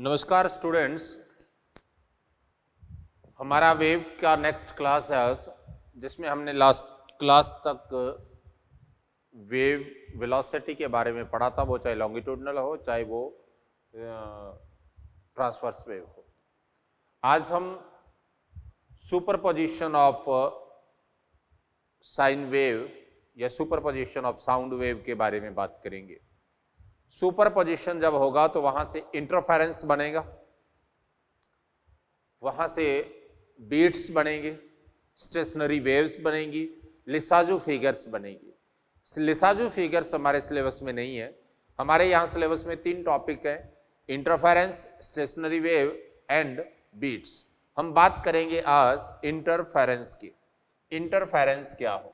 नमस्कार स्टूडेंट्स, हमारा वेव का नेक्स्ट क्लास है जिसमें हमने लास्ट क्लास तक वेव वेलोसिटी के बारे में पढ़ा था, वो चाहे लॉन्गिट्यूडनल हो चाहे वो ट्रांसवर्स वेव हो। आज हम सुपरपोजिशन ऑफ साइन वेव या सुपरपोजिशन ऑफ साउंड वेव के बारे में बात करेंगे। सुपरपोजिशन जब होगा तो वहां से इंटरफेरेंस बनेगा, वहां से बीट्स बनेंगे, स्टेशनरी वेव्स बनेंगी, लिसाजू फिगर्स बनेगी। लिसाजू फिगर्स हमारे सिलेबस में नहीं है। हमारे यहाँ सिलेबस में 3 टॉपिक है, interference, stationary wave and beats. हम बात करेंगे आज इंटरफेरेंस की। इंटरफेरेंस क्या होगा?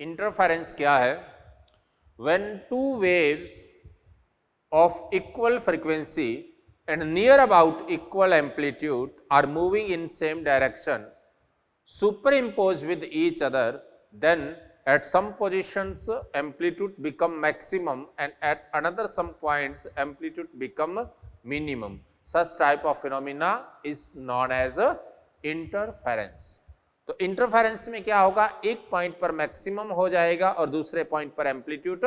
इंटरफेरेंस क्या है? When two waves of equal frequency and near about equal amplitude are moving in same direction, superimposed with each other, then at some positions amplitude become maximum and at another some points amplitude become minimum. Such type of phenomena is known as interference. तो interference में क्या होगा? एक point पर maximum हो जाएगा और दूसरे पॉइंट पर एम्पलीट्यूड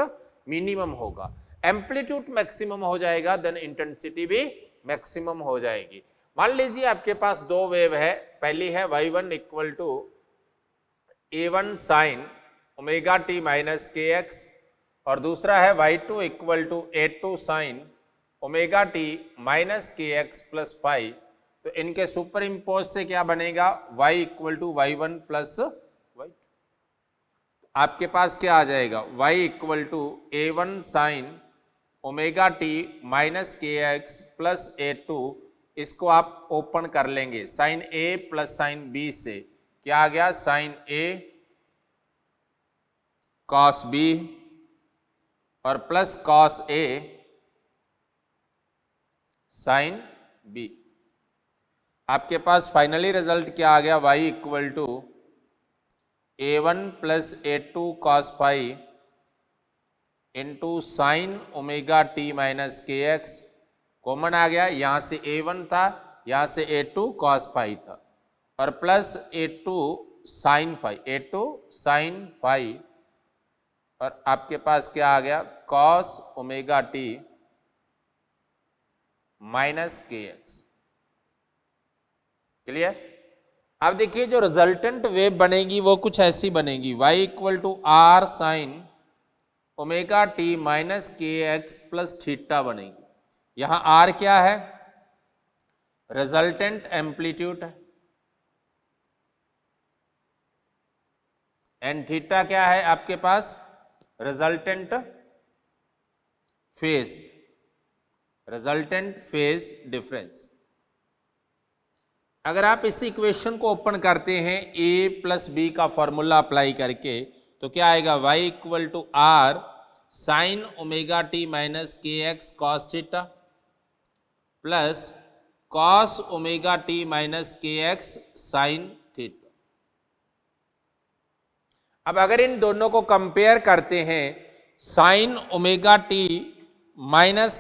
मिनिमम होगा। एम्पलीट्यूड मैक्सिमम हो जाएगा देन इंटेंसिटी भी मैक्सिमम हो जाएगी। मान लीजिए आपके पास 2 वेव है, पहली है y1 equal to a1 sine omega T minus के एक्स और दूसरा है y2 equal to a2 sine omega T minus के एक्स प्लस फाइव। तो इनके सुपर इम्पोज से क्या बनेगा? y equal to y1 plus y2। आपके पास क्या आ जाएगा? y equal to a1 sine omega T minus के एक्स प्लस a2। इसको आप ओपन कर लेंगे sine a plus sine b से। क्या आ गया? साइन a कॉस b और plus cos a sine b। आपके पास फाइनली रिजल्ट क्या आ गया? y equal to a1 plus a2 cos five into sine omega T minus के एक्स। कॉमन आ गया, यहाँ से a1 था, यहाँ से a2 कॉस फाइव था और plus a2 sine five, a2 sine five और आपके पास क्या आ गया? कॉस ओमेगा टी माइनस के एक्स। क्लियर? अब देखिए जो रिजल्टेंट वेव बनेगी वो कुछ ऐसी बनेगी, y equal to are sine omega T minus के एक्स प्लस थीटा बनेगी। यहां r क्या है? रिजल्टेंट एम्पलीट्यूड है एंड थीटा क्या है आपके पास? Resultant phase, resultant phase difference. अगर आप इस इक्वेशन को ओपन करते हैं a प्लस बी का फॉर्मूला अप्लाई करके तो क्या आएगा? y equal to are sine omega T minus के x cos theta plus cos omega T minus के एक्स साइन थीटा। अब अगर इन दोनों को कंपेयर करते हैं, साइन ओमेगा टी माइनस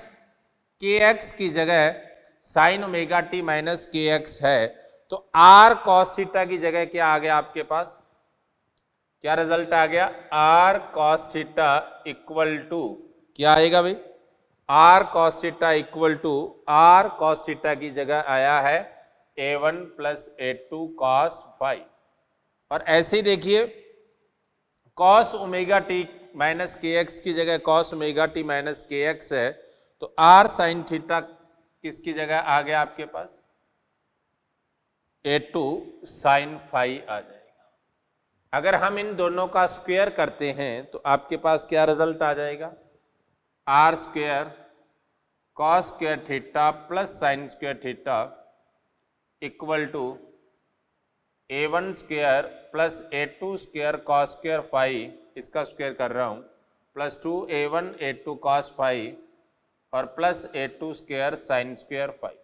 के एक्स की जगह साइन ओमेगा टी माइनस के एक्स है तो आर कॉस थीटा की जगह क्या आ गया आपके पास? क्या रिजल्ट आ गया? R cos theta equal to क्या आएगा भाई? R cos theta equal to R cos theta की जगह आया है a1 plus a2 cos five. और ऐसे ही देखिए कॉस ओमेगा टी माइनस के एक्स की जगह कॉस ओमेगा टी माइनस के एक्स है तो आर साइन थीटा किसकी जगह आ गया आपके पास? a2 साइन फाइव आ जाएगा। अगर हम इन दोनों का स्क्वायर करते हैं तो आपके पास क्या रिजल्ट आ जाएगा? R square cos square theta plus sine square theta equal to a1 square plus a2 square cos square five, इसका स्क्वायर कर रहा हूं, plus 2a1 a2 cos five और plus a2 square sine square five.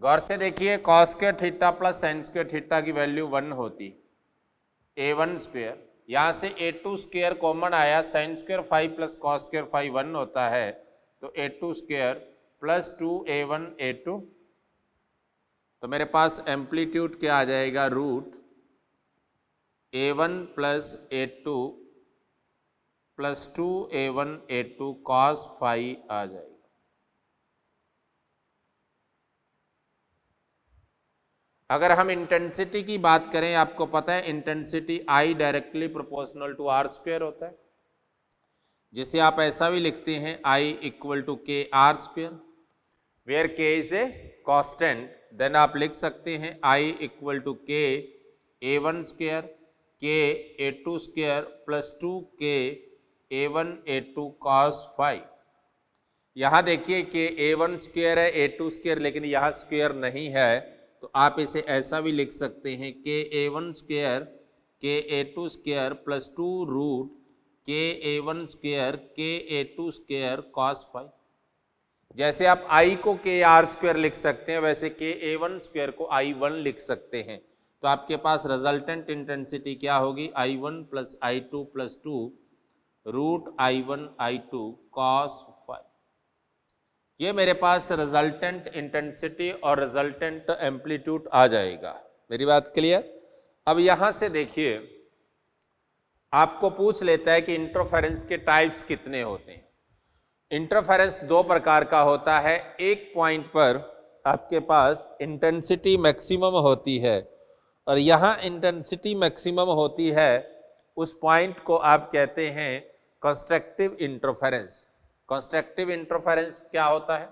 गौर से देखिए cos square theta plus sine square theta की value 1 होती, a1 स्क्वायर यहाँ से A2 स्क्वायर कॉमन आया, sine square 5 plus cos square 5 1 होता है, तो A2 square plus 2A1 A2, तो मेरे पास एम्पलीट्यूड क्या आ जाएगा, root A1 plus A2 plus 2A1 A2 cos 5 आ जाएगा। अगर हम इंटेंसिटी की बात करें, आपको पता है intensity I directly proportional to R square होता है, जिसे आप ऐसा भी लिखते हैं I equal to K R square, where K is a constant, then आप लिख सकते हैं I इक्वल टू के A1 स्क्वायर के A2 स्क्वायर प्लस 2 के A1 A2 कॉस 5। यहाँ देखिए कि A1 स्क्वायर है, A2 स्क्वायर, लेकिन यहाँ स्क्वायर नहीं है, तो आप इसे ऐसा भी लिख सकते हैं कि A1 स्क्वायर के A2 स्क्वायर प्लस 2 रूट के A1 स्क्वायर के A2 स्क्वायर कॉस 5। जैसे आप I को के आर स्क्वायर लिख सकते हैं, वैसे के A1 स्क्वायर को I1 लिख सकते हैं। तो आपके पास रिजल्टेंट इंटेंसिटी क्या होगी, I1 plus I2 plus 2 root I1 I2 cos 5। ये मेरे पास रिजल्टेंट इंटेंसिटी और रिजल्टेंट एम्पलीट्यूड आ जाएगा। मेरी बात क्लियर? अब यहां से देखिए, आपको पूछ लेता है कि इंटरफेरेंस के टाइप्स कितने होते हैं। इंटरफेरेंस दो प्रकार का होता है। एक पॉइंट पर आपके पास इंटेंसिटी मैक्सिमम होती है और यहां इंटेंसिटी मैक्सिमम होती है, उस पॉइंट को आप कहते हैं कंस्ट्रक्टिव इंटरफेरेंस। कंस्ट्रक्टिव इंटरफेरेंस क्या होता है?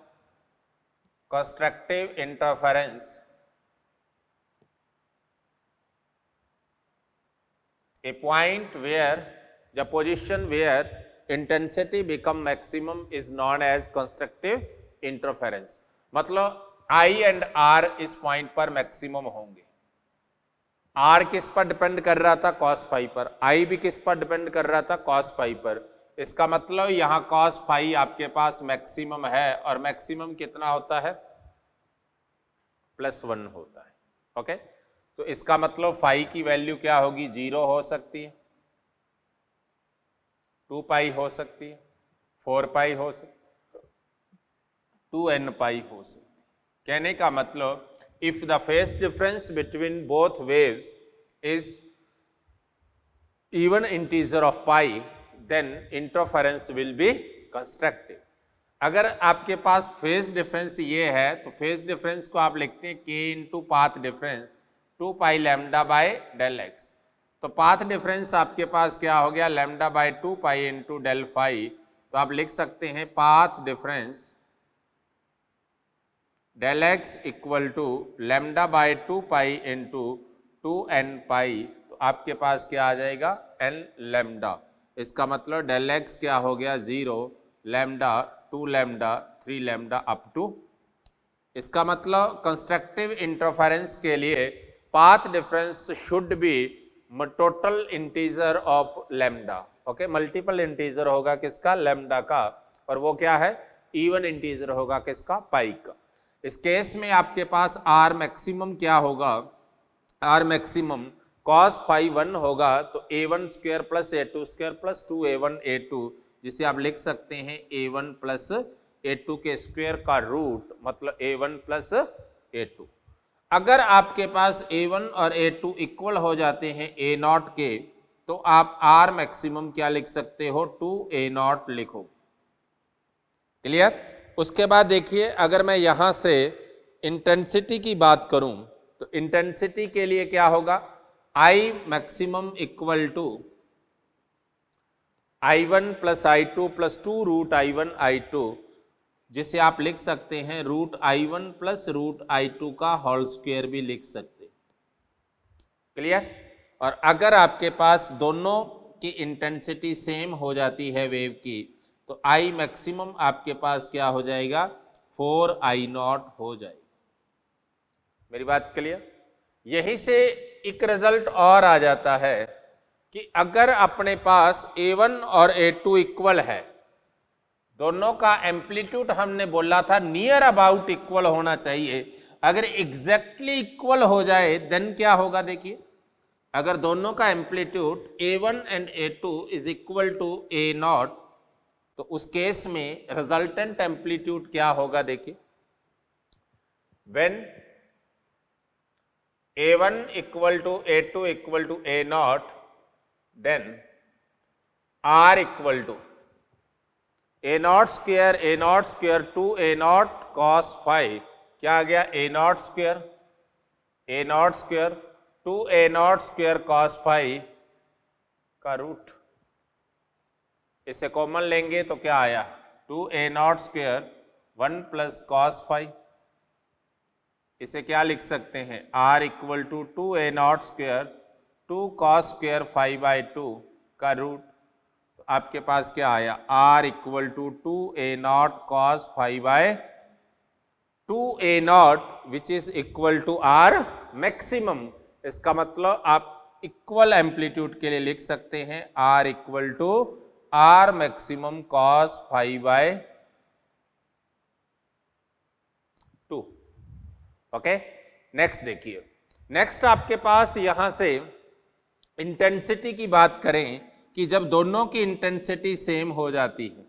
Constructive interference a point where the position where intensity become maximum is known as constructive interference। मतलब I and R इस पॉइंट पर मैक्सिमम होंगे। R किस पर डिपेंड कर रहा था? cos phi पर। I भी किस पर डिपेंड कर रहा था? cos phi पर। इसका मतलब यहां cos phi आपके पास मैक्सिमम है, और मैक्सिमम कितना होता है? +1 होता है। ओके, तो इसका मतलब फाई की वैल्यू क्या होगी? 0 हो सकती है, 2 पाई हो सकती है, 4 पाई हो सकती है, 2n पाई हो सकती है। कहने का मतलब if the phase difference between both waves is even integer of pi, then interference will be constructive. अगर आपके पास फेज डिफरेंस ये है, तो फेज डिफरेंस को आप लिखते हैं k into path difference 2 pi lambda by del x. तो पाथ डिफरेंस आपके पास क्या हो गया? Lambda by 2 pi into del phi. तो आप लिख सकते हैं path difference del x equal to lambda by 2 pi into 2n pi. तो आपके पास क्या आ जाएगा? n lambda. इसका मतलब डेल एक्स क्या हो गया? 0 lambda 2 lambda 3 lambda up to. इसका मतलब कंस्ट्रक्टिव इंटरफेरेंस के लिए path difference should be total integer of lambda. Okay, multiple integer होगा किसका? लैम्डा का, और वो क्या है? इवन इंटीजर होगा किसका? पाई का। इस केस में आपके पास आर मैक्सिमम क्या होगा? आर मैक्सिमम cos phi 1 होगा, तो a1 square plus a2 square plus 2a1 a2, जिसे आप लिख सकते हैं a1 प्लस a2 के स्क्वायर का रूट, मतलब a1 प्लस a2। अगर आपके पास a1 और a2 इक्वल हो जाते हैं a0 के, तो आप r मैक्सिमम क्या लिख सकते हो? 2a0 लिखो। क्लियर? उसके बाद देखिए, अगर मैं यहां से इंटेंसिटी की बात करूं, तो इंटेंसिटी के लिए क्या होगा? I maximum equal to I1 plus I2 plus 2 root I1 I2, जिसे आप लिख सकते हैं root I1 plus root I2 का होल स्क्वायर भी लिख सकते हैं। क्लियर? और अगर आपके पास दोनों की इंटेंसिटी सेम हो जाती है वेव की, तो I मैक्सिमम आपके पास क्या हो जाएगा? 4I0 हो जाएगा। मेरी बात क्लियर? यहीं से एक रिजल्ट और आ जाता है कि अगर अपने पास A1 और A2 इक्वल है, दोनों का एम्पलीट्यूड हमने बोला था नियर अबाउट इक्वल होना चाहिए। अगर एग्जैक्टली इक्वल हो जाए देन क्या होगा? देखिए, अगर दोनों का amplitude A1 and A2 is equal to A0, तो उस केस में रिजल्टेंट एम्पलीट्यूड क्या होगा? देखिए, when A1 equal to A2 equal to A0, then R equal to A0 square 2 A0 cos phi, क्या आ गया? A0 square 2 A0 square cos phi का रूट। इसे कॉमन लेंगे तो क्या आया? 2 A0 square 1 plus cos phi। इसे क्या लिख सकते हैं? R equal to 2 A0 square 2 cos square phi by 2 का रूट। तो आपके पास क्या आया? R equal to 2 A0 cos phi by 2 A0 which is equal to R maximum. इसका मतलब आप इक्वल एम्पलीट्यूड के लिए लिख सकते हैं R equal to R maximum cos phi by 2। Okay, next देखिए, नेक्स्ट आपके पास यहां से इंटेंसिटी की बात करें कि जब दोनों की इंटेंसिटी सेम हो जाती है,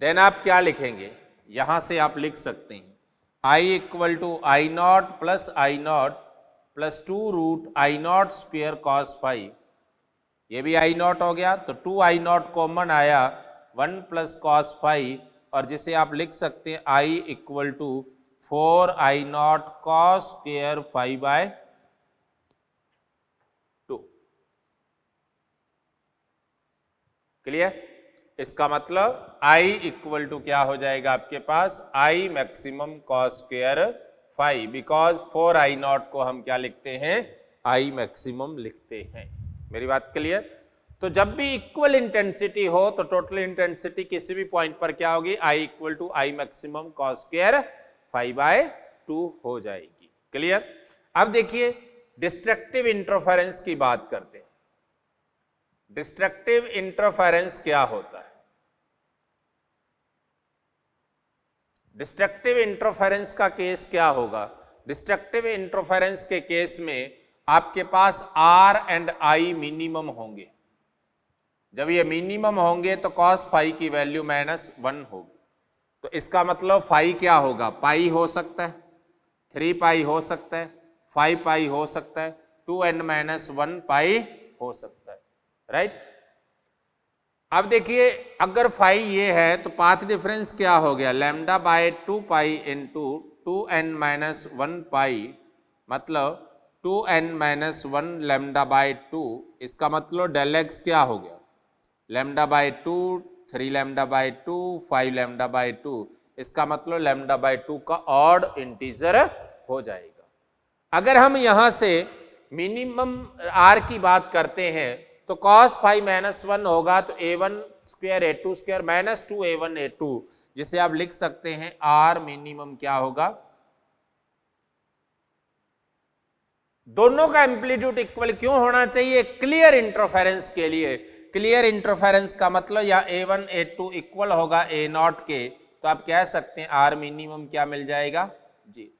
देन आप क्या लिखेंगे? यहां से आप लिख सकते हैं I equal to I0 plus 2 root I0 square cos phi। ये भी I0 हो गया, तो 2 I0 कॉमन आया, 1 प्लस cos phi, और जिसे आप लिख सकते हैं I equal to 4 I0 cos square phi by 2। Clear? इसका मतलब I इक्वल टू क्या हो जाएगा आपके पास? I maximum cos square phi, because 4 I0 को हम क्या लिखते हैं? I मैक्सिमम लिखते हैं। मेरी बात क्लियर? तो जब भी इक्वल इंटेंसिटी हो तो टोटल इंटेंसिटी किसी भी पॉइंट पर क्या होगी? I equal to I maximum cos square phi by 2 हो जाएगी। क्लियर? अब देखिए, डिस्ट्रक्टिव इंटरफेरेंस की बात करते हैं। डिस्ट्रक्टिव इंटरफेरेंस क्या होता है? डिस्ट्रक्टिव इंटरफेरेंस का केस क्या होगा? डिस्ट्रक्टिव इंटरफेरेंस के केस में आपके पास R एंड I मिनिमम होंगे। जब ये मिनिमम होंगे तो cos phi की वैल्यू -1 होगी। तो इसका मतलब फाई क्या होगा? पाई हो सकता है, 3 पाई हो सकता है, 5 पाई हो सकता है, 2n-1 पाई हो सकता है, राइट? अब देखिए, अगर फाई ये है तो पाथ डिफरेंस क्या हो गया? Lambda by 2 pi into 2n-1 पाई, मतलब 2n-1 लैम्डा बाय 2। इसका मतलब डेल एक्स क्या हो गया? Lambda by 2, 3 lambda by 2, 5 lambda by 2। इसका मतलब लैम्डा बाय 2 का ऑड इंटीजर हो जाएगा। अगर हम यहां से मिनिमम R की बात करते हैं तो cos phi -1 होगा, तो A1 square A2 square -2 A1 A2, जिसे आप लिख सकते हैं R मिनिमम क्या होगा? दोनों का एम्पलीट्यूड इक्वल क्यों होना चाहिए? क्लियर इंटरफेरेंस के लिए। क्लियर इंटरफेरेंस का मतलब या A1 A2 इक्वल होगा A0 के, तो आप कह सकते हैं R मिनिमम क्या मिल जाएगा? जी।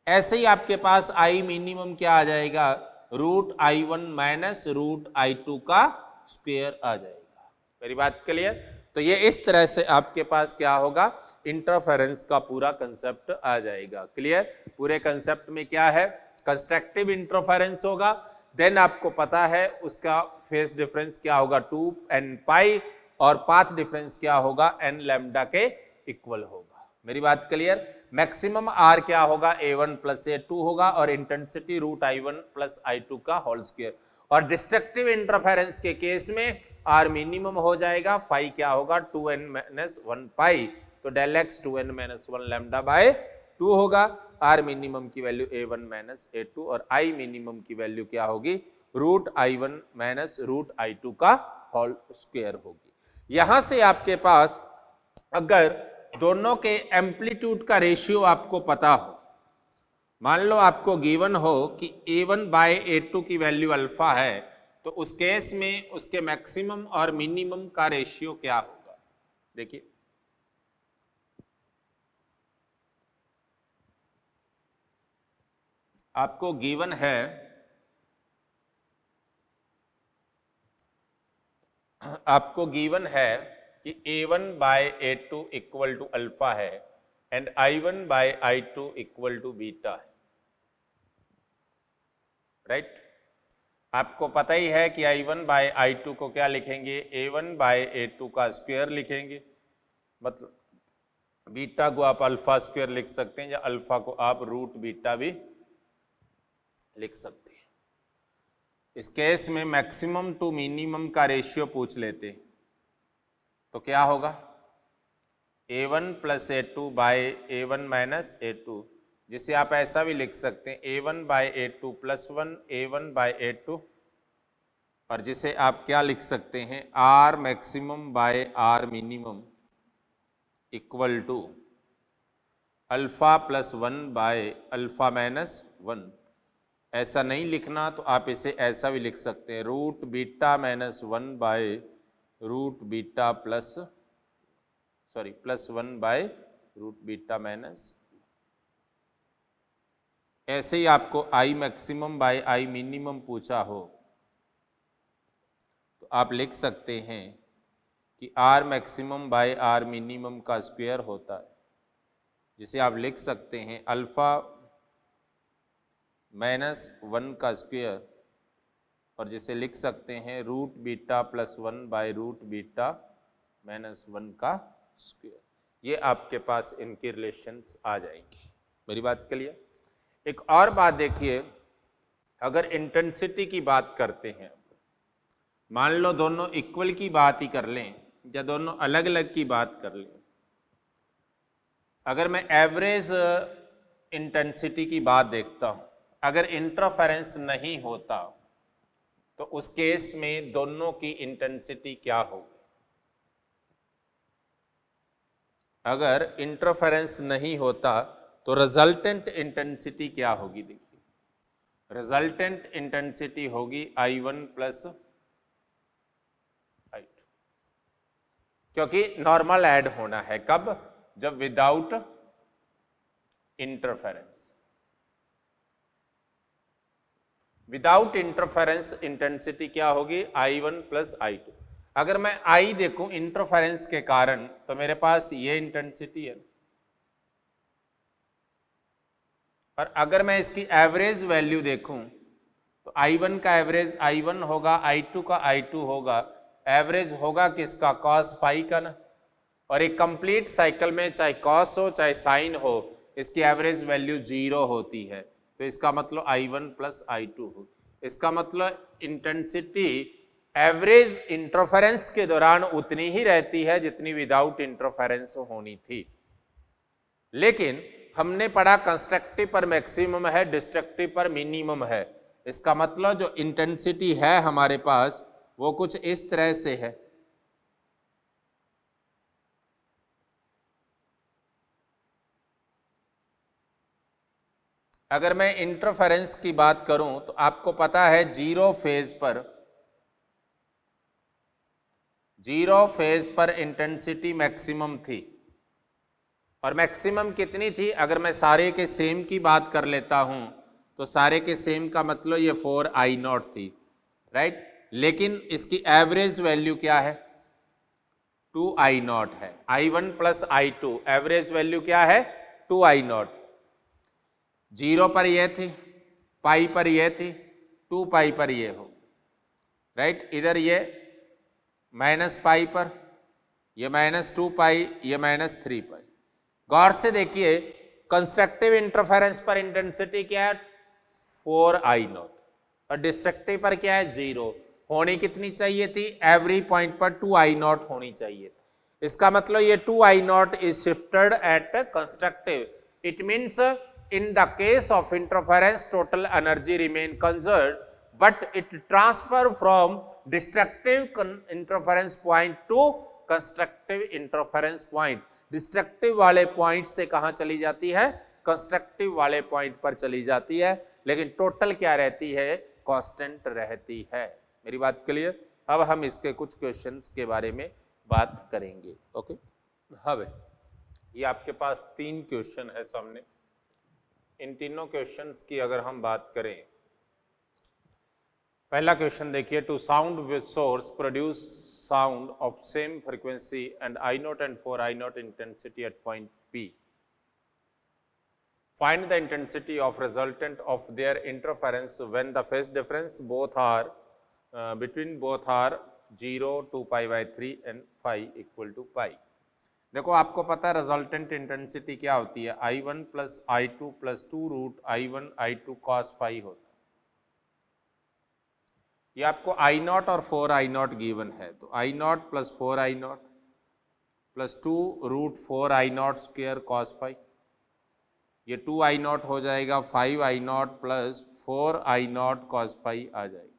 ऐसे ही आपके पास I मिनिमम क्या आ जाएगा? √I1 माइनस √I2 का स्क्वायर आ जाएगा। मेरी बात क्लियर? तो ये इस तरह से आपके पास क्या होगा? इंटरफेरेंस का पूरा कंसेप्ट आ जाएगा। क्लियर? पूरे कंसेप्ट में क्या है? कंस्ट्रक्टिव इंटरफेरेंस होगा, देन आपको पता है उसका फेस डिफरेंस क्या होगा? 2n पाई, और पाथ डिफरेंस क्या होगा? n लैम्डा के इक्वल होगा। मेरी बात क्लियर? मैक्सिमम R क्या होगा? A1 प्लस A2 होगा, और इंटेंसिटी √I1 प्लस I2 का होल स्क्वायर। और डिस्ट्रक्टिव इंटरफेरेंस के केस में R मिनिमम हो जाएगा, फाई क्या होगा? 2n-1 पाई, तो del x 2n-1 lambda by 2 होगा। R मिनिमम की वैल्यू A1 माइनस A2, और I मिनिमम की वैल्यू क्या होगी? √I1 माइनस √I2 का होल स्क्वायर होगी। यहां से आपके पास अगर दोनों के एम्पलीट्यूड का रेशियो आपको पता हो, मान लो आपको गिवन हो कि A1 बाय A2 की वैल्यू अल्फा है, तो उस केस में उसके मैक्सिमम और मिनिमम का रेशियो क्या होगा? देखिए, आपको गिवन है कि A1 by A2 equal to alpha है and I1 by I2 equal to beta है, राइट। आपको पता ही है कि I1 बाय I2 को क्या लिखेंगे, A1 बाय A2 का स्क्वायर लिखेंगे, मतलब बीटा को आप अल्फा स्क्वायर लिख सकते हैं या अल्फा को आप रूट बीटा भी लिख सकते हैं। इस केस में मैक्सिमम टू मिनिमम का रेशियो पूछ लेते तो क्या होगा, A1 plus A2 bye A1 minus A2, जिसे आप ऐसा भी लिख सकते हैं A1 by A2 plus 1 A1 by A2, और जिसे आप क्या लिख सकते हैं R maximum by R minimum equal to alpha plus 1 by alpha minus 1। ऐसा नहीं लिखना तो आप इसे ऐसा भी लिख सकते हैं root beta minus 1 by root beta plus 1 by root beta minus. ऐसे ही आपको I maximum by I minimum पूछा हो तो आप लिख सकते हैं कि R maximum by R minimum का स्क्वायर होता है, जिसे आप लिख सकते हैं अल्फा माइनस 1 का स्क्वायर, और जिसे लिख सकते हैं root beta plus 1 by root beta minus 1 का स्क्वायर। ये आपके पास इनके रिलेशंस आ जाएंगे। मेरी बात क्लियर। एक और बात देखिए, अगर इंटेंसिटी की बात करते हैं, मान लो दोनों इक्वल की बात ही कर लें या दोनों अलग अलग की बात कर लें। अगर मैं एवरेज इंटेंसिटी की बात देखता हूं, अगर इंटरफेरेंस नहीं होता तो उस केस में दोनों की इंटेंसिटी क्या होगी। अगर इंटरफेरेंस नहीं होता तो रिजल्टेंट इंटेंसिटी क्या होगी। देखिए रिजल्टेंट इंटेंसिटी होगी I1 प्लस I2, क्योंकि नॉर्मल ऐड होना है कब, जब without interference. Without interference intensity क्या होगी I1 प्लस I2। अगर मैं I देखूं इंटरफेरेंस के कारण तो मेरे पास ये इंटेंसिटी है, और अगर मैं इसकी एवरेज वैल्यू देखूं तो I1 का एवरेज I1 होगा, I2 का I2 होगा, एवरेज होगा किसका, कॉस फाई का ना। और एक कंप्लीट साइकिल में चाहे कॉस हो चाहे साइन हो, इसकी एवरेज वैल्यू 0 होती है, तो इसका मतलब I1 प्लस I2 हो। इसका मतलब इंटेंसिटी एवरेज इंटरफेरेंस के दौरान उतनी ही रहती है जितनी विदाउट इंटरफेरेंस होनी थी। लेकिन हमने पढ़ा कंस्ट्रक्टिव पर मैक्सिमम है, डिस्ट्रक्टिव पर मिनिमम है। इसका मतलब जो इंटेंसिटी है हमारे पास वो कुछ इस तरह से है। अगर मैं इंटरफेरेंस की बात करूं तो आपको पता है जीरो फेज पर इंटेंसिटी मैक्सिमम थी, और मैक्सिमम कितनी थी। अगर मैं सारे के सेम की बात कर लेता हूं तो सारे के सेम का मतलब ये 4I0 थी, राइट। लेकिन इसकी एवरेज वैल्यू क्या है, 2I0 है। I1 plus I2 average value क्या है, 2I0। 0 पर ये थे, पाई पर ये थी, 2 पाई पर ये हो, राइट। इधर ये माइनस पाई पर, ये -2 पाई, ये -3 पाई। गौर से देखिए कंस्ट्रक्टिव इंटरफेरेंस पर इंटेंसिटी क्या है, 4I0, और डिस्ट्रक्टिव पर क्या है, 0। होनी कितनी चाहिए थी, एवरी पॉइंट पर 2I0 होनी चाहिए। इसका मतलब ये 2I0 is shifted at constructive. It means in the case of interference total energy remain conserved, but it transfer from destructive interference point to constructive interference point। Destructive वाले point से कहां चली जाती है, कंस्ट्रक्टिव वाले पॉइंट पर चली जाती है, लेकिन टोटल क्या रहती है, कांस्टेंट रहती है। मेरी बात क्लियर। अब हम इसके कुछ क्वेश्चंस के बारे में बात करेंगे। ओके, अब ये आपके पास 3 क्वेश्चन है सामने। इन तीनों क्वेश्चंस की अगर हम बात करें, पहला क्वेश्चन देखिए, two sound with source produce sound of same frequency and I naught and 4 I naught intensity at point P. Find the intensity of resultant of their interference when the phase difference between both are 0, 2 pi by 3 and phi equal to pi. देखो आपको पता है resultant intensity क्या होती है, I1 plus I2 plus 2 root I1 I2 cos phi होता है। ये आपको I0 और 4 I0 गिवन है, तो I0 plus 4 I0 plus 2 root 4 I0 square cos phi, ये 2 I0 हो जाएगा, 5 I0 plus 4 I0 cos phi आ जाएगा।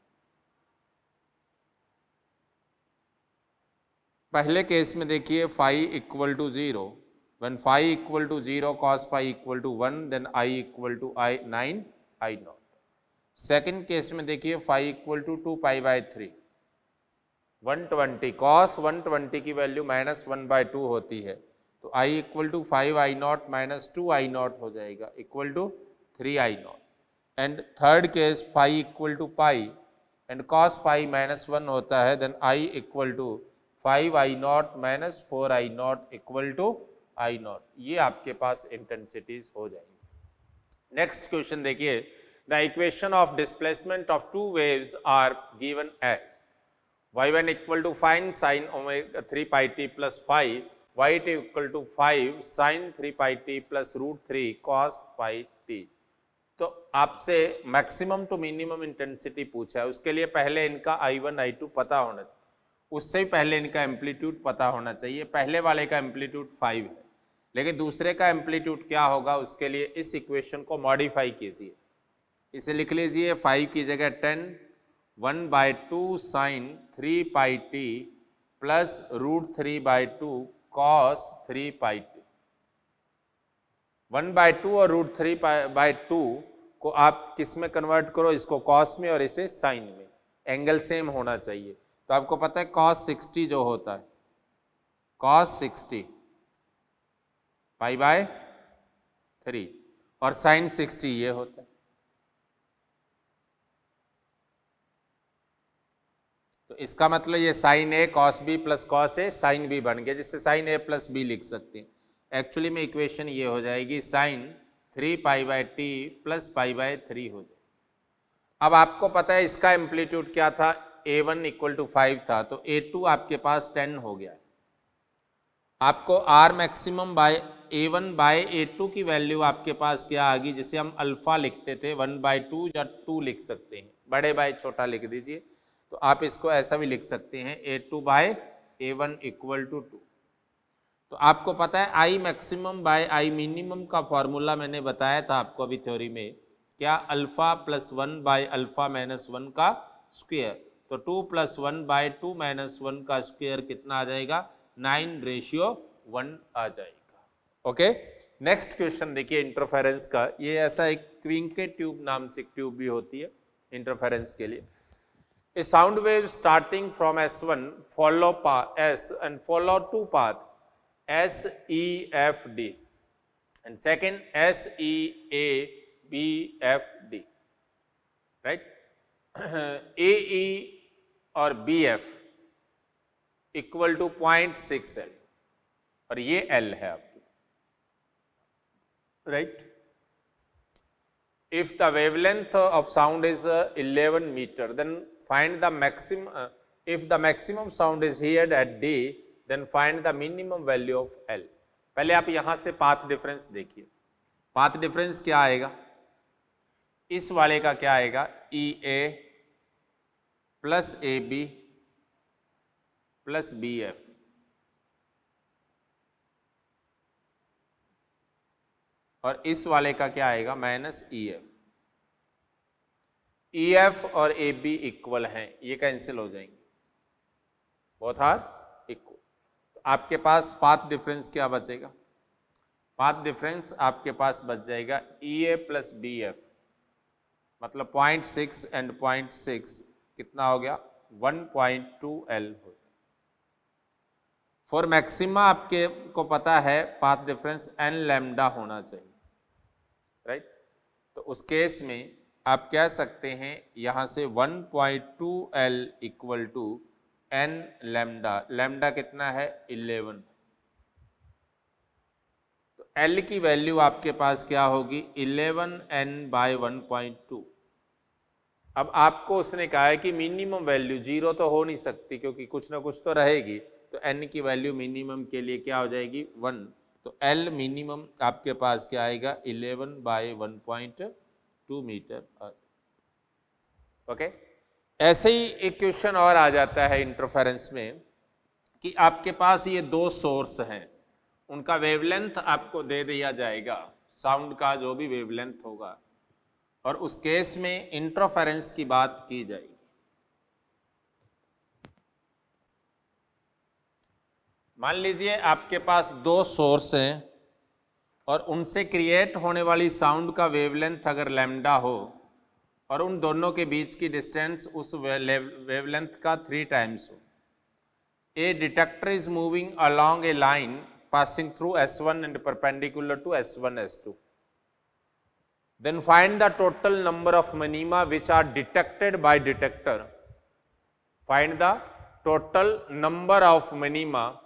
पहले केस में देखिए phi equal to 0, when phi equal to 0 cos phi equal to 1, then I equal to 9 I0। Second case में देखिए phi equal to 2 pi by 3, 120 cos 120 की value -1/2 होती है, तो I equal to 5 I0 minus 2 I0 हो जाएगा equal to 3 I0। And third case phi equal to pi and cos pi -1 होता है, then I equal to 5 I0 minus 4 I0 equal to I0। ये आपके पास इंटेंसिटीज हो जाएंगी। नेक्स्ट क्वेश्चन देखिए, the equation of displacement of two waves are given as y1 equal to find sine omega 3 pi t plus 5, y2 equal to 5 sine 3 pi t plus √3 cos pi t। तो आपसे maximum to minimum intensity पूछा है, उसके लिए पहले इनका I1 I2 पता होना चाहिए, उससे ही पहले इनका एम्पलीट्यूड पता होना चाहिए। पहले वाले का एम्पलीट्यूड 5 है, लेकिन दूसरे का एम्पलीट्यूड क्या होगा, उसके लिए इस इक्वेशन को मॉडिफाई कीजिए। इसे लिख लीजिए 5 की जगह 10, 1/2 sine 3 pi t plus √3/2 cos 3 pi t। 1/2 और √3/2 को आप किस में कन्वर्ट करो, इसको cos में और इसे साइन में, एंगल सेम होना चाहिए। तो आपको पता है cos 60 जो होता है, cos 60 pi/3 और साइन 60 ये होता है। तो इसका मतलब ये sine a cos b plus cos a sine b बन गया, जिससे साइन a प्लस b लिख सकते हैं। एक्चुअली में इक्वेशन ये हो जाएगी साइन 3 pi/t प्लस pi/3 हो जाए। अब आपको पता है इसका एम्पलीट्यूड क्या था, a1 इक्वल टू 5 था, तो a2 आपके पास 10 हो गया है। आपको r maximum bye a1 by a2 की वैल्यू आपके पास क्या आ गई, जिसे हम अल्फा लिखते थे 1/2 या 2 लिख सकते हैं, बड़े बाय छोटा लिख दीजिए। तो आप इसको ऐसा भी लिख सकते हैं a2 bye a1 equal to 2। तो आपको पता है आई मैक्सिमम बाय आई मिनिमम का फॉर्मूला मैंने बताया था आपको अभी थ्योरी में, क्या alpha plus 1 by alpha minus 1 का स्क्वायर। तो 2 प्लस 1 बाय 2 माइनस 1 का स्क्वायर कितना आ जाएगा, 9:1 आ जाएगा। ओके, नेक्स्ट क्वेश्चन देखिए इंटरफेरेंस का। ये ऐसा एक क्विंकेट ट्यूब नाम से एक ट्यूब भी होती है इंटरफेरेंस के लिए। A sound wave starting from S1 follow path S and follow two path S, E, F, D, and second S, E, A, B, F, D, right? A, E और B, F equal to 0.6 L और ये L है आपकी, right? If the wavelength of sound is 11 meter, then find the maximum. If the maximum sound is heard at D, then find the minimum value of L. पहले आप यहां से path difference देखिए। Path difference क्या आएगा, इस वाले का क्या आएगा, EA plus AB plus BF, और इस वाले का क्या आएगा, माइनस EF। EF और AB इक्वल हैं, ये कैंसिल हो जाएंगे, बोथ आर इक्वल। तो आपके पास पाथ डिफरेंस क्या बचेगा, पाथ डिफरेंस आपके पास बच जाएगा EA प्लस BF, मतलब 0.6 एंड 0.6 कितना हो गया, 1.2L हो जाएगा। फॉर मैक्सिमा आपके को पता है पाथ डिफरेंस n लैम्डा होना चाहिए, राइट? तो उस केस में आप कह सकते हैं यहाँ से 1.2L equal to n lambda, lambda कितना है 11, तो L की वैल्यू आपके पास क्या होगी 11n/1.2। अब आपको उसने कहा है कि मिनिमम वैल्यू 0 तो हो नहीं सकती क्योंकि कुछ ना कुछ तो रहेगी, तो n की वैल्यू मिनिमम के लिए क्या हो जाएगी 1, तो L मिनिमम आपके पास क्या आएगा 11/1.2 मीटर। ओके, ऐसे ही एक क्वेश्चन और आ जाता है इंटरफेरेंस में कि आपके पास ये दो सोर्स हैं, उनका वेवलेंथ आपको दे दिया जाएगा, साउंड का जो भी वेवलेंथ होगा, और उस केस में इंटरफेरेंस की बात की जाएगी। मान लीजिए आपके पास दो सोर्स हैं और उनसे क्रिएट होने वाली साउंड का वेवलेंथ अगर लैम्डा हो और उन दोनों के बीच की डिस्टेंस उस वेवलेंथ का 3 टाइम्स हो। ए detector is moving along a line passing through S1 and perpendicular to S1, S2. Then find the total number of minima which are detected by detector. Find the total number of minima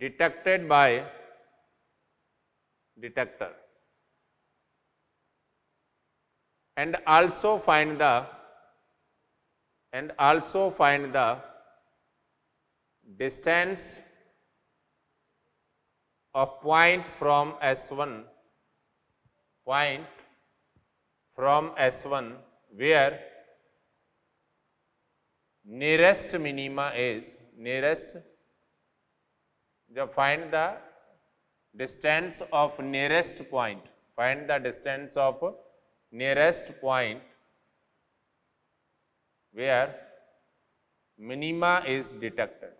detected by detector, and also find the distance of point from S1 where nearest minima is find the distance of nearest point, where minima is detected,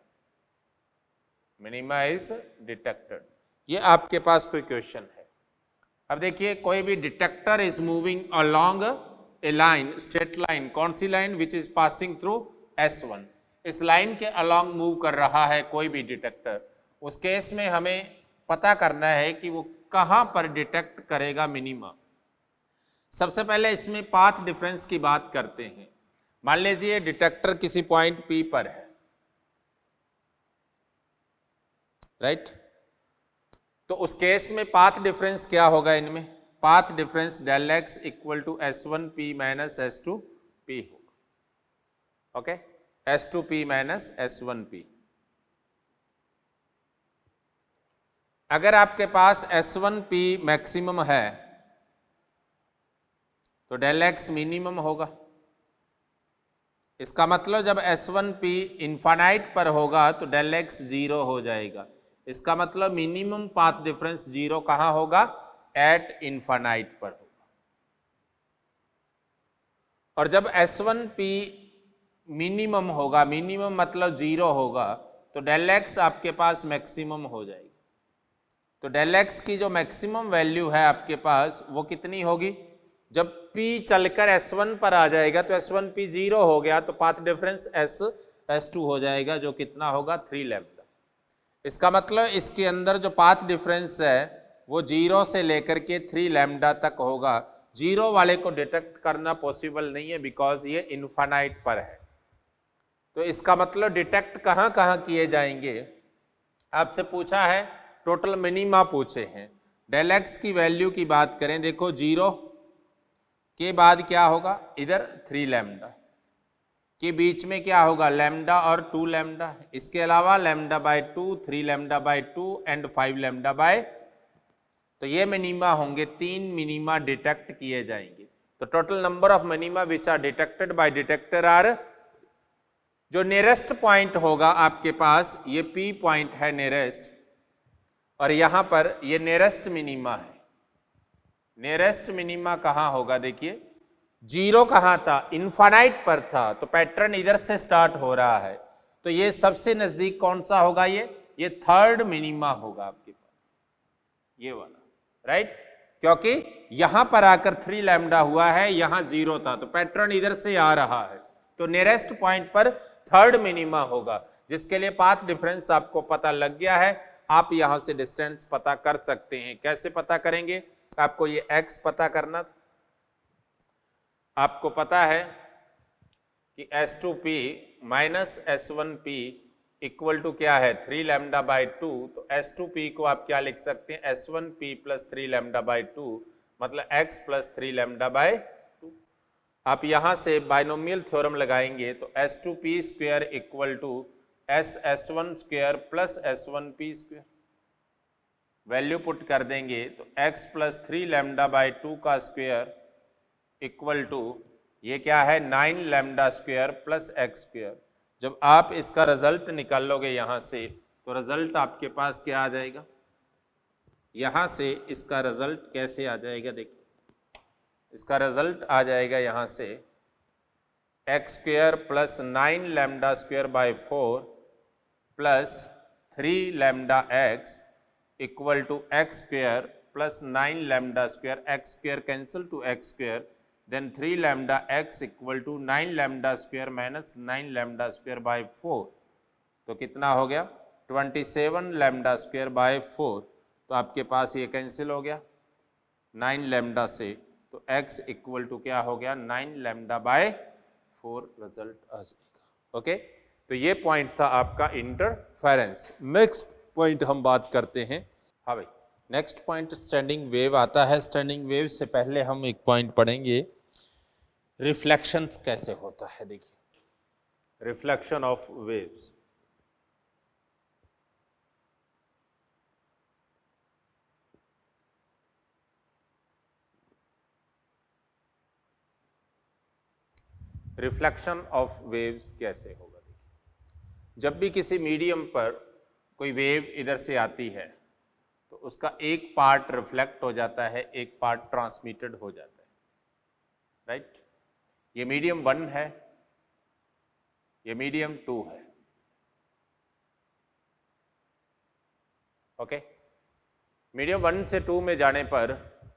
ये आपके पास कोई question है। अब देखिए, कोई भी detector is moving along a line, straight line, कौन सी line, which is passing through S1, इस लाइन के अलोंग मूव कर रहा है कोई भी डिटेक्टर। उस केस में हमें पता करना है कि वो कहाँ पर डिटेक्ट करेगा मिनिमा। सबसे पहले इसमें पाथ डिफरेंस की बात करते हैं। मान लीजिए डिटेक्टर किसी पॉइंट P पर है, राइट, तो उस केस में पाथ डिफरेंस क्या होगा, इनमें path difference del x equal to S1P minus S2P होगा। Okay, S2P minus S1P। अगर आपके पास S1P मैक्सिमम है तो डेल एक्स मिनिमम होगा। इसका मतलब जब S1P इन्फानाइट पर होगा तो डेल एक्स 0 हो जाएगा। इसका मतलब मिनिमम पाथ डिफरेंस 0 कहाँ होगा, एट इन्फानाइट पर होगा। और जब S1P मिनिमम होगा, मिनिमम मतलब 0 होगा, तो डेल एक्स आपके पास मैक्सिमम हो जाएगी। तो डेल एक्स की जो मैक्सिमम वैल्यू है आपके पास वो कितनी होगी, जब P चलकर S1 पर आ जाएगा तो S1P 0 हो गया तो पाथ डिफरेंस S2 हो जाएगा, जो कितना होगा 3 लैम्डा। इसका मतलब इसके अंदर जो पाथ डिफरेंस है वो 0 से लेकर के 3 लैम्डा तक होगा। 0 वाले को डिटेक्ट करना पॉसिबल नहीं है बिकॉज ये इन्फानाइट पर है। तो इसका मतलब डिटेक्ट कहाँ कहाँ किए जाएंगे, आपसे पूछा है टोटल मिनिमा पूछे हैं। डेल एक्स की वैल्यू की बात करें, देखो 0 के बाद क्या होगा, इधर 3 लैम्डा के बीच में क्या होगा, लैम्डा और 2 लैम्डा, इसके अलावा lambda by 2, 3 lambda by 2 and 5 lambda bye, तो ये मिनिमा होंगे, 3 मिनिमा डिटेक्ट किए जाएंगे। तो total number of minima which are detected by detector are, जो नियरेस्ट पॉइंट होगा आपके पास, ये P पॉइंट है नियरेस्ट, और यहां पर ये नियरेस्ट मिनिमा है। नियरेस्ट मिनिमा कहाँ होगा, देखिए 0 कहाँ था, इन्फानाइट पर था, तो पैटर्न इधर से स्टार्ट हो रहा है, तो ये सबसे नजदीक कौन सा होगा, ये थर्ड मिनिमा होगा आपके पास, ये वाला, राइट, क्योंकि यहां पर आकर 3 लैम्डा हुआ है, यहां 0 था, तो पैटर्न इधर से आ रहा है, तो नियरेस्ट पॉइंट पर थर्ड मिनिमा होगा, जिसके लिए पाथ डिफरेंस आपको पता लग गया है। आप यहां से डिस्टेंस पता कर सकते हैं। कैसे पता करेंगे? आपको ये x पता करना था। आपको पता है कि S2P minus S1P equal to क्या है? 3 लैम्डा बाई 2। तो S2P को आप क्या लिख सकते हैं? S1P प्लस 3 लैम्डा बाई 2, मतलब x प्लस 3 लैम्डा बाई 2। आप यहां से बाइनोमियल थ्योरम लगाएंगे तो S2P square equal to S1 square plus S1P square. Value put कर देंगे तो x प्लस 3 लैम्डा बाई 2 का स्क्वायर इक्वल टू ये क्या है? 9 lambda square plus x square. जब आप इसका रिजल्ट निकाल लोगे यहां से तो रिजल्ट आपके पास क्या आ जाएगा? यहां से इसका रिजल्ट कैसे आ जाएगा? देखिए, इसका रिजल्ट आ जाएगा यहां से x square plus 9 lambda square by 4 plus 3 lambda x equal to x square plus 9 lambda square, x square cancel to x square, then 3 lambda x equal to 9 lambda square minus 9 lambda square by 4। तो कितना हो गया? 27 lambda square by 4। तो आपके पास ये cancel हो गया 9 lambda से, तो x इक्वल टू क्या हो गया? 9 lambda by 4 रिजल्ट आ जाएगा। ओके, तो ये पॉइंट था आपका इंटरफेरेंस। नेक्स्ट पॉइंट हम बात करते हैं। हाँ भाई, नेक्स्ट पॉइंट स्टैंडिंग वेव आता है। स्टैंडिंग वेव से पहले हम एक पॉइंट पढ़ेंगे, रिफ्लेक्शन कैसे होता है। देखिए, reflection of waves. Reflection of waves कैसे होगा? देखिए, जब भी किसी मीडियम पर कोई वेव इधर से आती है तो उसका एक पार्ट रिफ्लेक्ट हो जाता है, एक पार्ट ट्रांसमिटेड हो जाता है, राइट? ये मीडियम 1 है, ये मीडियम 2 है। ओके, मीडियम 1 से 2 में जाने पर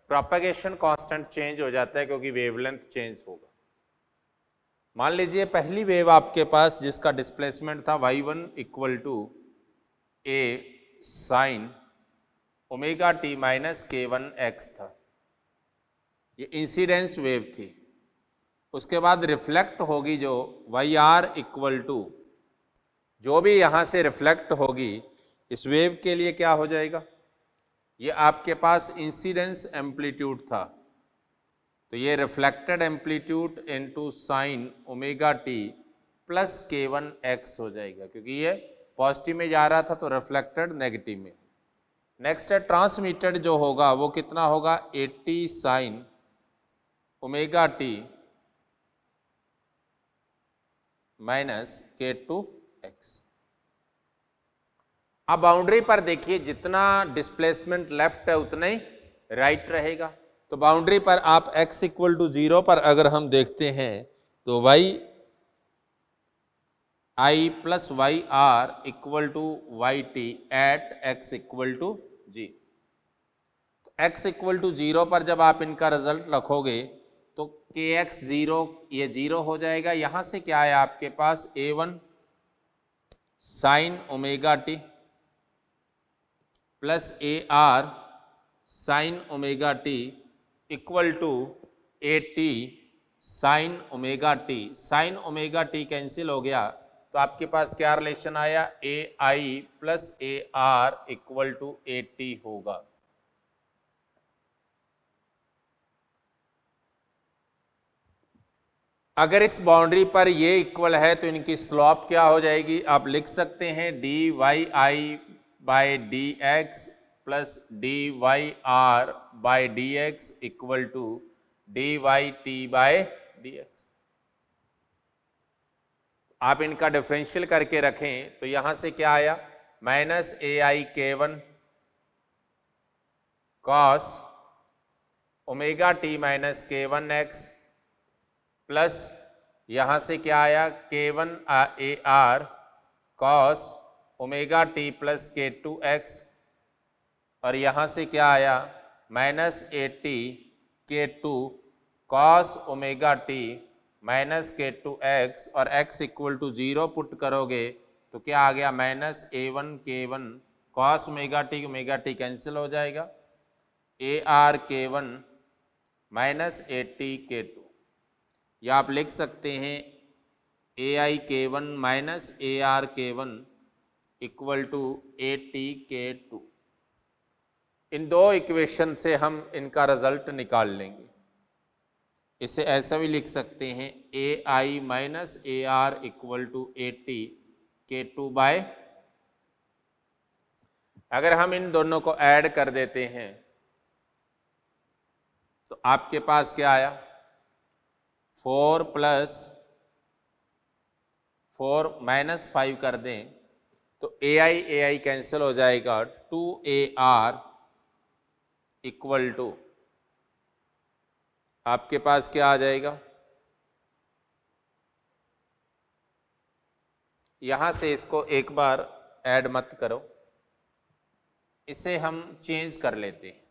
प्रोपेगेशन कांस्टेंट चेंज हो जाता है क्योंकि वेवलेंथ चेंज होगा। मान लीजिए पहली वेव आपके पास जिसका डिस्प्लेसमेंट था y1 equal to a sine omega T minus k1x था, ये इंसिडेंस वेव थी। उसके बाद रिफ्लेक्ट होगी जो yr इक्वल टू, जो भी यहां से रिफ्लेक्ट होगी इस वेव के लिए क्या हो जाएगा? ये आपके पास इंसिडेंस एम्पलीट्यूड था, तो ये reflected amplitude into sine omega t plus k1x हो जाएगा, क्योंकि ये पॉजिटिव में जा रहा था तो रिफ्लेक्टेड नेगेटिव में। नेक्स्ट है ट्रांसमिटेड, जो होगा वो कितना होगा? 80 sign omega T minus k2x। अब बाउंड्री पर देखिए, जितना डिस्प्लेसमेंट लेफ्ट है उतना ही राइट रहेगा। तो बाउंड्री पर आप x इक्वल टू 0 पर अगर हम देखते हैं तो y plus y r equal to y t at x equal to g. तो x इक्वल टू 0 पर जब आप इनका रिजल्ट रखोगे तो kx 0, ये 0 हो जाएगा। यहां से क्या है आपके पास? a1 sine omega t plus AR sine omega t equal to AT sine omega t. Sine omega t cancel हो गया तो आपके पास क्या रिलेशन आया? AI plus AR equal to AT होगा। अगर इस बाउंड्री पर ये इक्वल है तो इनकी स्लॉप क्या हो जाएगी? आप लिख सकते हैं DYI by DX plus DYR by DX equal to DYT by DX। आप इनका डिफरेंशियल करके रखें तो यहां से क्या आया? Minus AI K1 cos omega T minus K1X plus यहां से क्या आया? K1 AR cos omega t plus K2X, और यहां से क्या आया? Minus AT K2 cos omega T minus K2X, और x इक्वल टू 0 पुट करोगे तो क्या आ गया? Minus A1 K1 cos omega t cancel हो जाएगा, ARK1 माइनस ATK2, या आप लिख सकते हैं AIK1 minus ARK1 equal to ATK2। इन दो इक्वेशन से हम इनका रिजल्ट निकाल लेंगे। इसे ऐसा भी लिख सकते हैं AI minus AR equal to ATK2 by, अगर हम इन दोनों को ऐड कर देते हैं तो आपके पास क्या आया, 4 प्लस 4 माइनस 5 कर दें तो AI कैंसिल हो जाएगा, 2AR इक्वल टू आपके पास क्या आ जाएगा, यहां से इसको एक बार ऐड मत करो, इसे हम चेंज कर लेते हैं।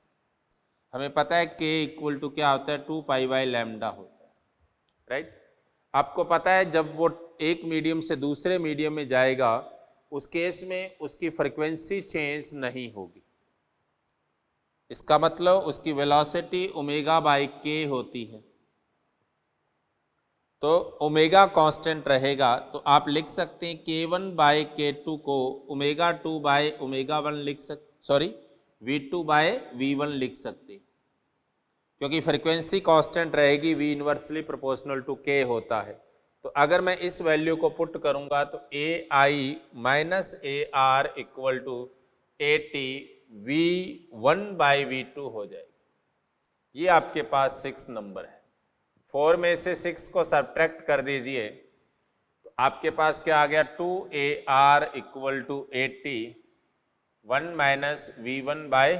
हमें पता है k इक्वल टू क्या होता है, 2 पाई बाय लैम्डा होता है, राइट। आपको पता है जब वो एक मीडियम से दूसरे मीडियम में जाएगा उस केस में उसकी फ्रीक्वेंसी चेंज नहीं होगी, इसका मतलब उसकी वेलोसिटी ओमेगा बाय के होती है, तो ओमेगा कांस्टेंट रहेगा। तो आप लिख सकते हैं k1 बाय k2 को ओमेगा 2 बाय ओमेगा 1 लिख सकते, सॉरी v2 बाय v1 लिख सकते, क्योंकि फ्रीक्वेंसी कांस्टेंट रहेगी, v inversely proportional to k होता है। तो अगर मैं इस वैल्यू को पुट करूंगा तो AI minus AR equal to AT V1 by V2 हो जाएगी। ये आपके पास 6 नंबर है। 4 में से 6 को सब्ट्रैक्ट कर दीजिए तो आपके पास क्या आ गया, 2AR equal to AT 1 minus V1 by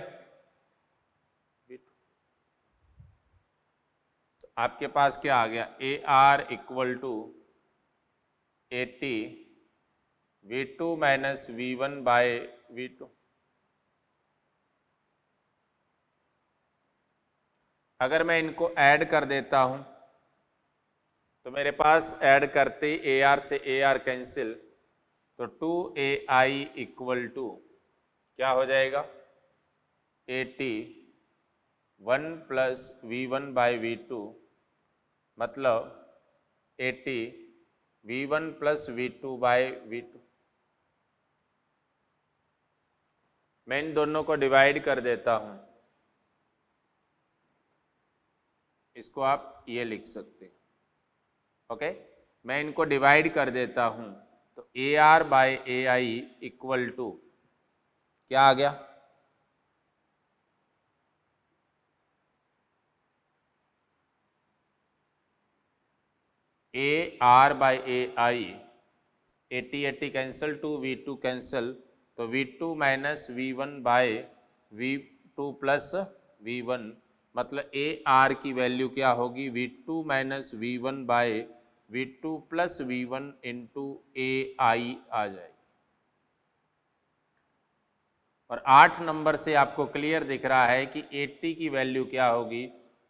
V2। तो आपके पास क्या आ गया, AR equal to AT V2 minus V1 by V2। अगर मैं इनको ऐड कर देता हूं तो मेरे पास ऐड करते ही AR से AR कैंसिल, तो 2AI इक्वल टू क्या हो जाएगा, AT 1 plus V1 by V2, मतलब AT V1 plus V2 by V2। मैं इन दोनों को डिवाइड कर देता हूं, इसको आप ये लिख सकते हैं, ओके। मैं इनको डिवाइड कर देता हूं तो AR by AI equal to क्या आ गया, AR by AI, AT cancel, 2V2 cancel, तो V2 minus V1 by V2 plus V1, मतलब AR की वैल्यू क्या होगी, V2 minus V1 by V2 plus V1 into AI आ जाएगी। और 8 नंबर से आपको क्लियर दिख रहा है कि AT की वैल्यू क्या होगी,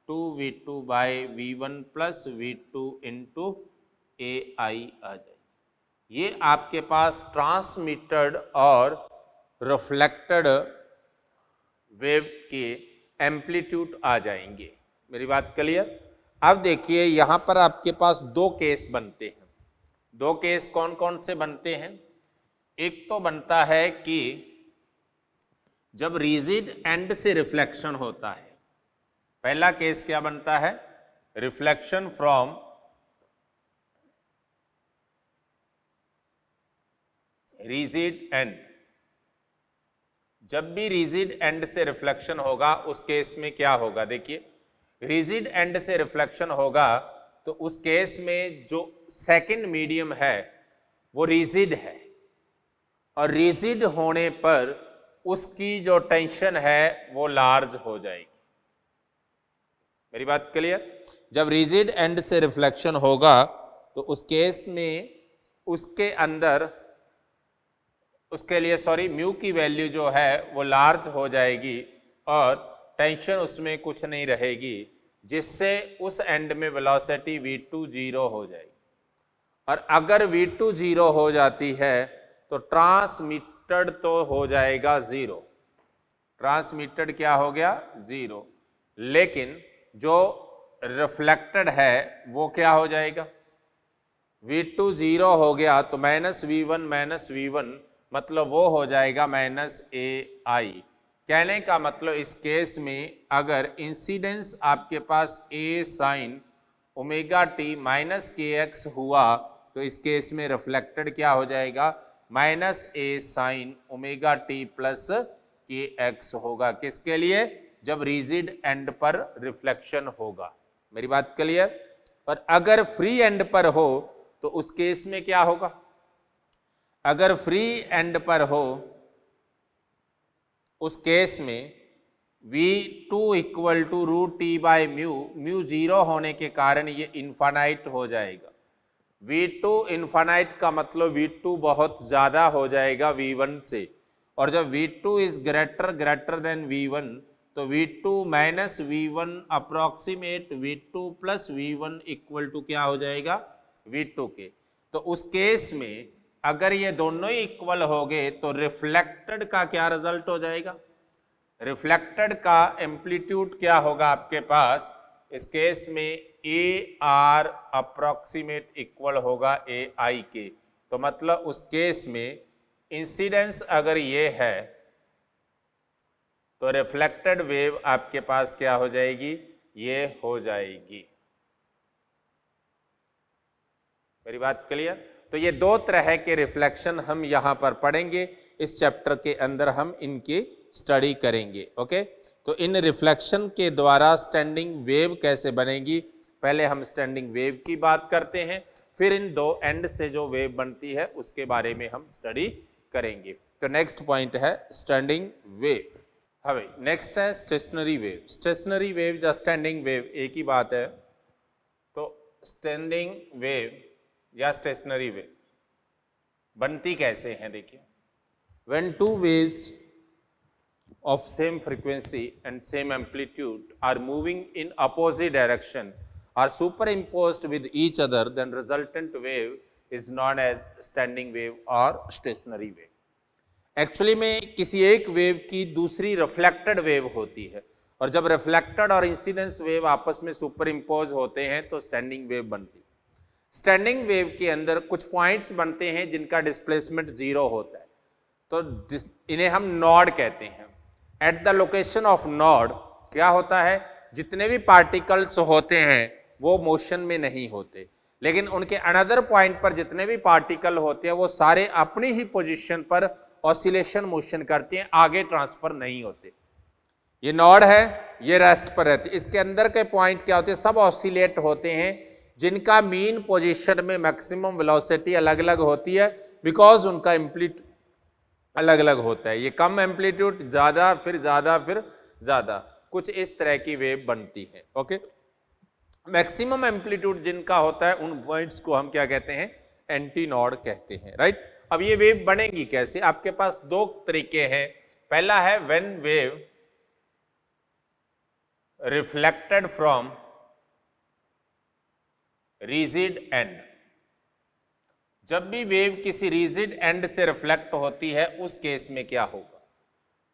2V2 by V1 plus V2 into AI आ जाएगी। ये आपके पास ट्रांसमिटेड और रिफ्लेक्टेड वेव के एम्पलीट्यूड आ जाएंगे। मेरी बात क्लियर। अब देखिए यहां पर आपके पास दो केस बनते हैं। दो केस कौन कौन से बनते हैं, एक तो बनता है कि जब रिजिड एंड से रिफ्लेक्शन होता है, पहला केस क्या बनता है, रिफ्लेक्शन फ्रॉम रिजिड एंड। जब भी रिजिड एंड से रिफ्लेक्शन होगा उस केस में क्या होगा, देखिए रिजिड एंड से रिफ्लेक्शन होगा तो उस केस में जो सेकंड मीडियम है वो रिजिड है, और रिजिड होने पर उसकी जो टेंशन है वो लार्ज हो जाएगी। मेरी बात क्लियर। जब रिजिड एंड से रिफ्लेक्शन होगा तो उस केस में उसके अंदर, उसके लिए सॉरी, म्यू की वैल्यू जो है वो लार्ज हो जाएगी और टेंशन उसमें कुछ नहीं रहेगी, जिससे उस एंड में वेलोसिटी V2 0 हो जाएगी। और अगर V2 0 हो जाती है तो ट्रांसमिटेड तो हो जाएगा 0, ट्रांसमिटेड क्या हो गया 0, लेकिन जो रिफ्लेक्टेड है वो क्या हो जाएगा, V2 0 हो गया तो -V1 मतलब वो हो जाएगा -AI। कहने का मतलब इस केस में अगर इंसिडेंस आपके पास A sin ω t minus kx हुआ तो इस केस में रिफ्लेक्टेड क्या हो जाएगा -A sin ω t plus kx होगा। किसके लिए, जब रिजिड एंड पर रिफ्लेक्शन होगा। मेरी बात क्लियर। पर अगर फ्री एंड पर हो तो उस केस में क्या होगा, अगर फ्री एंड पर हो उस केस में V2 equal to √T/μ, mu 0 होने के कारण ये इन्फानाइट हो जाएगा। V2 इन्फानाइट का मतलब V2 बहुत ज़्यादा हो जाएगा V1 से, और जब V2 is greater than V1 तो V2 minus V1 approximate V2 plus V1 equal to क्या हो जाएगा V2 के। तो उस केस में अगर ये दोनों ही इक्वल हो गए तो रिफ्लेक्टेड का क्या रिजल्ट हो जाएगा, रिफ्लेक्टेड का एम्पलीट्यूड क्या होगा आपके पास, इस केस में AR अप्रोक्सीमेट इक्वल होगा AI के। तो मतलब उस केस में इंसिडेंस अगर ये है तो रिफ्लेक्टेड वेव आपके पास क्या हो जाएगी, ये हो जाएगी। मेरी बात क्लियर। तो ये दो तरह के रिफ्लेक्शन हम यहां पर पढ़ेंगे, इस चैप्टर के अंदर हम इनकी स्टडी करेंगे। ओके, तो इन रिफ्लेक्शन के द्वारा स्टैंडिंग वेव कैसे बनेगी, पहले हम स्टैंडिंग वेव की बात करते हैं, फिर इन दो एंड से जो वेव बनती है उसके बारे में हम स्टडी करेंगे। तो नेक्स्ट पॉइंट है स्टैंडिंग वेव। हमें नेक्स्ट है स्टेशनरी वेव। स्टेशनरी वेव या स्टैंडिंग वेव एक ही बात है। तो स्टैंडिंग वेव या स्टेशनरी वेव बनती कैसे हैं, देखिए, when two waves of same frequency and same amplitude are moving in opposite direction are superimposed with each other, then resultant wave is known as standing wave or stationary wave. Actually में किसी एक wave की दूसरी reflected wave होती है, और जब reflected और इंसिडेंस वेव आपस में सुपर इम्पोज होते हैं तो स्टैंडिंग वेव बनती है। स्टैंडिंग वेव के अंदर कुछ पॉइंट्स बनते हैं जिनका डिस्प्लेसमेंट 0 होता है, तो इन्हें हम नोड कहते हैं। At the location of node क्या होता है, जितने भी पार्टिकल्स होते हैं वो मोशन में नहीं होते, लेकिन उनके अनदर पॉइंट पर जितने भी पार्टिकल होते हैं वो सारे अपनी ही पोजीशन पर ऑसिलेशन मोशन करते हैं, आगे ट्रांसफर नहीं होते। ये नोड है, ये रेस्ट पर रहते। इसके अंदर के पॉइंट क्या होते हैं, सब ऑसिलेट होते हैं, जिनका मीन पोजीशन में मैक्सिमम वेलोसिटी अलग अलग होती है, बिकॉज उनका एम्पलीट्यूड अलग अलग होता है। ये कम एम्पलीट्यूड, ज़्यादा, फिर ज़्यादा, फिर ज़्यादा, कुछ इस तरह की वेव बनती है। ओके, मैक्सिमम एम्पलीट्यूड जिनका होता है उन पॉइंट्स को हम क्या कहते हैं, एंटी नोड कहते हैं। राइट। अब ये वेव बनेगी कैसे, आपके पास दो तरीके हैं। पहला है when wave reflected from rigid and, जब भी वेव किसी रिजिड एंड से रिफ्लेक्ट होती है उस केस में क्या होगा,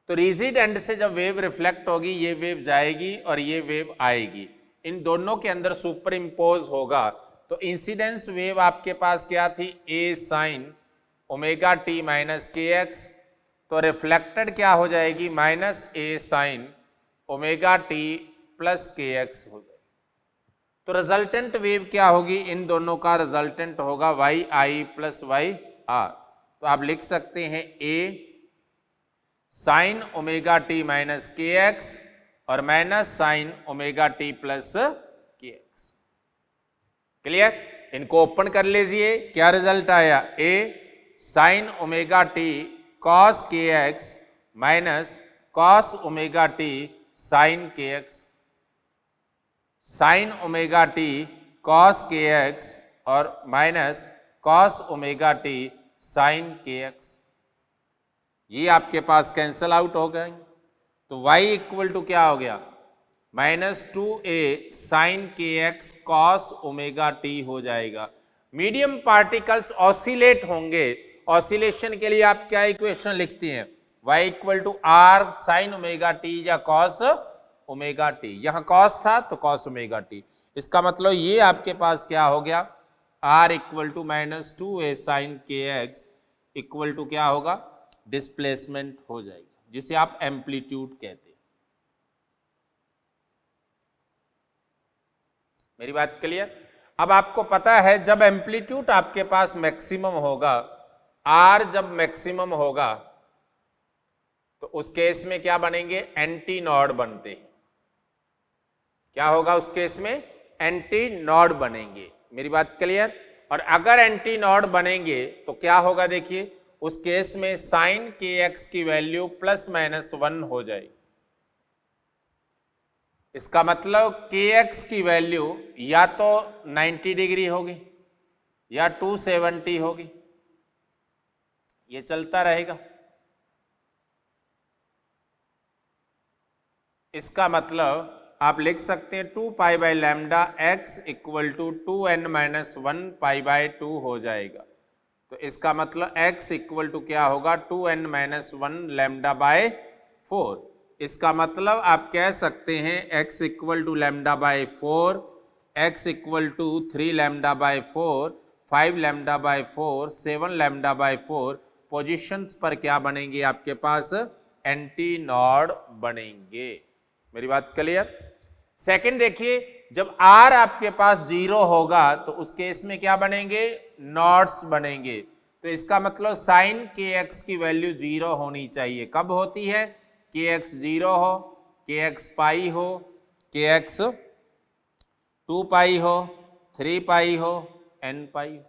तो रिजिड एंड से जब वेव रिफ्लेक्ट होगी ये वेव जाएगी और ये वेव आएगी, इन दोनों के अंदर सुपर इम्पोज होगा। तो इंसिडेंस वेव आपके पास क्या थी, A sin ω t - kx, तो रिफ्लेक्टेड क्या हो जाएगी, -A sin ω t + kx हो जाएगी। तो रिजल्टेंट वेव क्या होगी, इन दोनों का रिजल्टेंट होगा yi + yr। तो आप लिख सकते हैं A sin ω t - kx और -sin ω t + kx। क्लियर। इनको ओपन कर लीजिए, क्या रिजल्ट आया, A sin ω t cos kx - cos ω t sin kx, sin ω t cos kx और minus cos ω t sin kx, ये आपके पास कैंसल आउट हो गए। तो y इक्वल टू क्या हो गया, -2a sin kx cos ω t हो जाएगा। मीडियम पार्टिकल्स ऑसिलेट होंगे ऑसिलेशन के लिए आप क्या इक्वेशन लिखते हैं, y equal to are sine omega t या कॉस ओमेगा टी, यहां कॉस था तो कॉस ओमेगा टी, इसका मतलब ये आपके पास क्या हो गया, r equal to minus 2a sine k x equal to क्या होगा, डिस्प्लेसमेंट हो जाएगी, जिसे आप एम्पलीट्यूड कहते हैं। मेरी बात क्लियर। अब आपको पता है जब एम्पलीट्यूड आपके पास मैक्सिमम होगा, आर जब मैक्सिमम होगा तो उस केस में क्या बनेंगे, एंटी नॉड बनते हैं। क्या होगा उस केस में, एंटी नॉड बनेंगे। मेरी बात क्लियर। और अगर एंटी नॉड बनेंगे तो क्या होगा, देखिए उस केस में साइन के एक्स की वैल्यू प्लस माइनस 1 हो जाएगी। इसका मतलब के एक्स की वैल्यू या तो 90 डिग्री होगी या 270 होगी, ये चलता रहेगा। इसका मतलब आप लिख सकते हैं 2 pi by lambda x equal to 2n minus 1 pi by 2 हो जाएगा। तो इसका मतलब x इक्वल टू क्या होगा, 2n माइनस 1 लैम्डा बाय 4। इसका मतलब आप कह सकते हैं x equal to lambda by 4, x equal to 3 lambda by 4, 5 lambda by 4, 7 lambda by 4 positions पर क्या बनेंगे आपके पास, एंटी नॉड बनेंगे। मेरी बात क्लियर। सेकंड देखिए, जब r आपके पास 0 होगा तो उस केस में क्या बनेंगे, नॉड्स बनेंगे। तो इसका मतलब साइन के एक्स की वैल्यू 0 होनी चाहिए। कब होती है, के एक्स 0 हो, के एक्स पाई हो, के एक्स 2 पाई हो, 3 पाई हो, n पाई हो।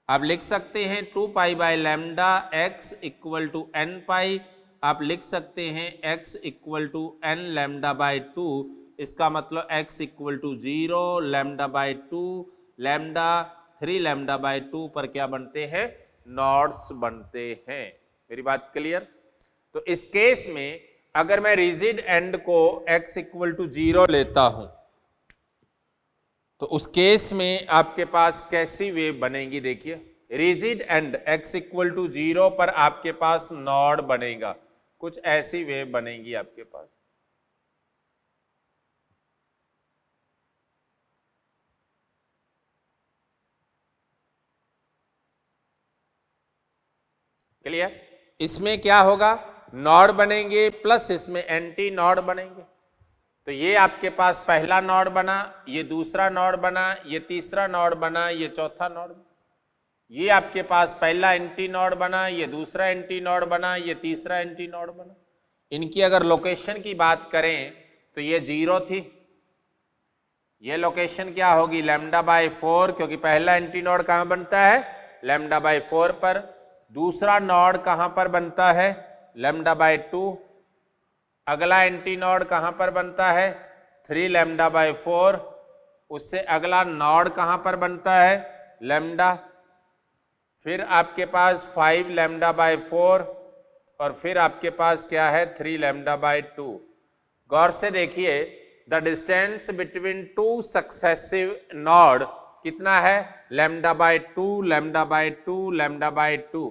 आप लिख सकते हैं 2 pi by lambda x equal to n pi, आप लिख सकते हैं x equal to n lambda by 2। इसका मतलब x equal to 0 lambda by 2 lambda 3 lambda by 2 पर क्या बनते हैं, नॉड्स बनते हैं। मेरी बात क्लियर। तो इस केस में अगर मैं रिजिड एंड को x इक्वल टू 0 लेता हूं तो उस केस में आपके पास कैसी वेव बनेगी, देखिए rigid end x equal to 0 पर आपके पास नॉड बनेगा, कुछ ऐसी वेव बनेगी आपके पास। क्लियर। इसमें क्या होगा, नॉड बनेंगे प्लस इसमें एंटी नॉड बनेंगे। तो ये आपके पास पहला नॉड बना, ये दूसरा नॉड बना, ये तीसरा नॉड बना, ये चौथा नॉड बना। ये आपके पास पहला एंटी नॉड बना, ये दूसरा एंटी नॉड बना, ये तीसरा एंटी नॉड बना। इनकी अगर लोकेशन की बात करें तो ये 0 थी, ये लोकेशन क्या होगी, लैम्डा बाय 4, क्योंकि पहला एंटी नॉड कहाँ बनता है, लैम्डा बाय 4 पर। दूसरा नॉड कहाँ पर बनता है, लैम्डा बाय 2। अगला एंटी नॉड कहाँ पर बनता है, 3 लैम्डा बाय 4। उससे अगला नॉड कहाँ पर बनता है, लैम्डा। फिर आपके पास 5 लैम्डा बाय 4 और फिर आपके पास क्या है, 3 लैम्डा बाय 2। गौर से देखिए, the distance between 2 successive node कितना है, lambda by 2 lambda by 2 lambda by 2।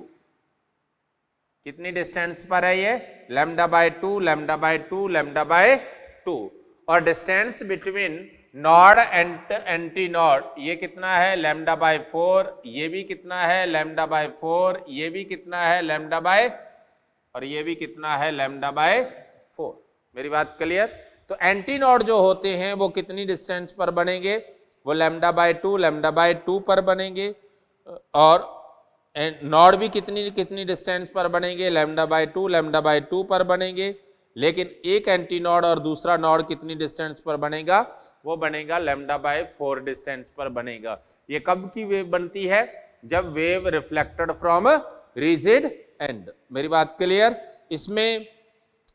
कितनी डिस्टेंस पर है ये, lambda by 2 lambda by 2 lambda by 2। और distance between node and antinode ये कितना है, लैम्डा बाय 4। ये भी कितना है, लैम्डा बाय 4। ये भी कितना है, लैम्डा बाय, और ये भी कितना है, लैम्डा बाय 4। मेरी बात क्लियर। तो एंटी नॉड जो होते हैं वो कितनी डिस्टेंस पर बनेंगे, वो लैम्डा बाय 2 लैम्डा बाय 2 पर बनेंगे। और नॉड भी कितनी कितनी डिस्टेंस पर बनेंगे, लैम्डा बाय 2 लैम्डा बाय 2 पर बनेंगे। लेकिन एक एंटी नॉड और दूसरा नॉड कितनी डिस्टेंस पर बनेगा, वो बनेगा लैम्डा बाय 4 डिस्टेंस पर बनेगा। ये कब की वेव बनती है, जब wave reflected from rigid and. मेरी बात क्लियर। इसमें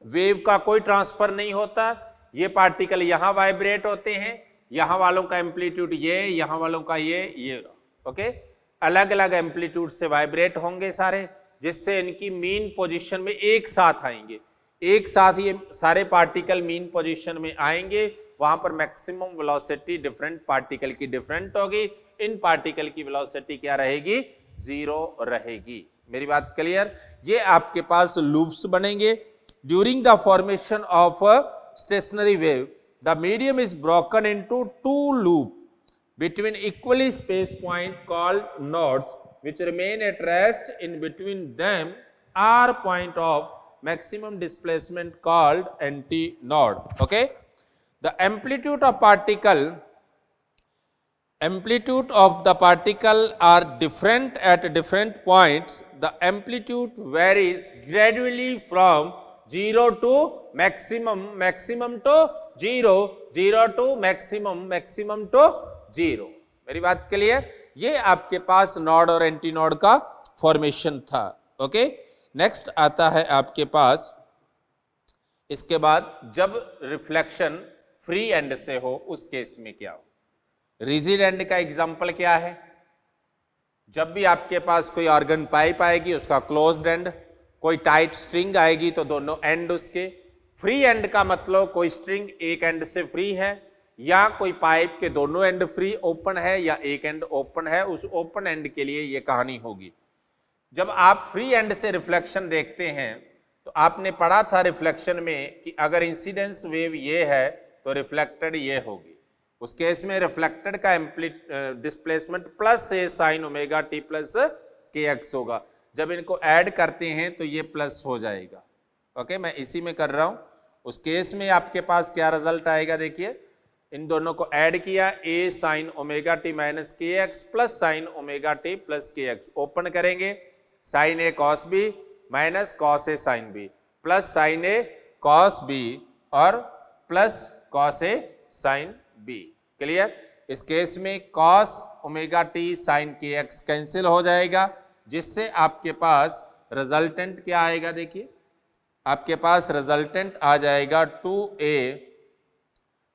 वेव का कोई ट्रांसफर नहीं होता, ये पार्टिकल यहां वाइब्रेट होते हैं, यहां वालों का एम्पलीट्यूड ये, यहां वालों का ये ओके, अलग अलग एम्पलीट्यूड से वाइब्रेट होंगे सारे, जिससे इनकी मीन पोजीशन में एक साथ आएंगे। एक साथ ये सारे पार्टिकल मीन पोजीशन में आएंगे, वहां पर मैक्सिमम वेलोसिटी डिफरेंट पार्टिकल की डिफरेंट होगी। इन पार्टिकल की वेलोसिटी क्या रहेगी, 0 रहेगी। मेरी बात क्लियर? ये आपके पास लूप्स बनेंगे। During the formation of stationary wave the medium is broken into two loop between equally spaced point called nodes which remain at rest in between them are point of maximum displacement called antinode. Okay, the amplitude of the particle are different at different points. The amplitude varies gradually from 0 to maximum, maximum to 0, 0 to maximum, maximum to 0. मेरी बात clear? ये आपके पास Nord और anti Nord का formation था। Okay, next आता है आपके पास, इसके बाद जब रिफ्लेक्शन फ्री एंड से हो उस केस में क्या हो? रिजिड एंड का एग्जांपल क्या है? जब भी आपके पास कोई ऑर्गन पाइप आएगी उसका क्लोज्ड एंड, कोई टाइट स्ट्रिंग आएगी तो दोनों एंड उसके। फ्री एंड का मतलब कोई स्ट्रिंग एक एंड से फ्री है या कोई पाइप के दोनों एंड फ्री ओपन है या एक एंड ओपन है, उस ओपन एंड के लिए ये कहानी होगी। जब आप फ्री एंड से रिफ्लेक्शन देखते हैं तो आपने पढ़ा था रिफ्लेक्शन में कि अगर इंसिडेंस वेव ये है तो रिफ्लेक्टेड ये होगी। उस केस में रिफ्लेक्टेड का डिस्प्लेसमेंट प्लस ए साइन ओमेगा टी प्लस के एक्स होगा। जब इनको ऐड करते हैं तो ये प्लस हो जाएगा। ओके, मैं इसी में कर रहा हूं। उस केस में आपके पास क्या रिजल्ट आएगा? देखिए, इन दोनों को ऐड किया, ए साइन ओमेगा टी माइनस के x plus sign omega t plus के एक्स। ओपन करेंगे, sign A cos B minus cos A sine B plus sign A cos B और plus cos A sine B. Clear? इस case में cos omega t sign k x cancel हो जाएगा, जिससे आपके पास रिजल्टेंट क्या आएगा? देखिए, आपके पास रिजल्टेंट आ जाएगा 2a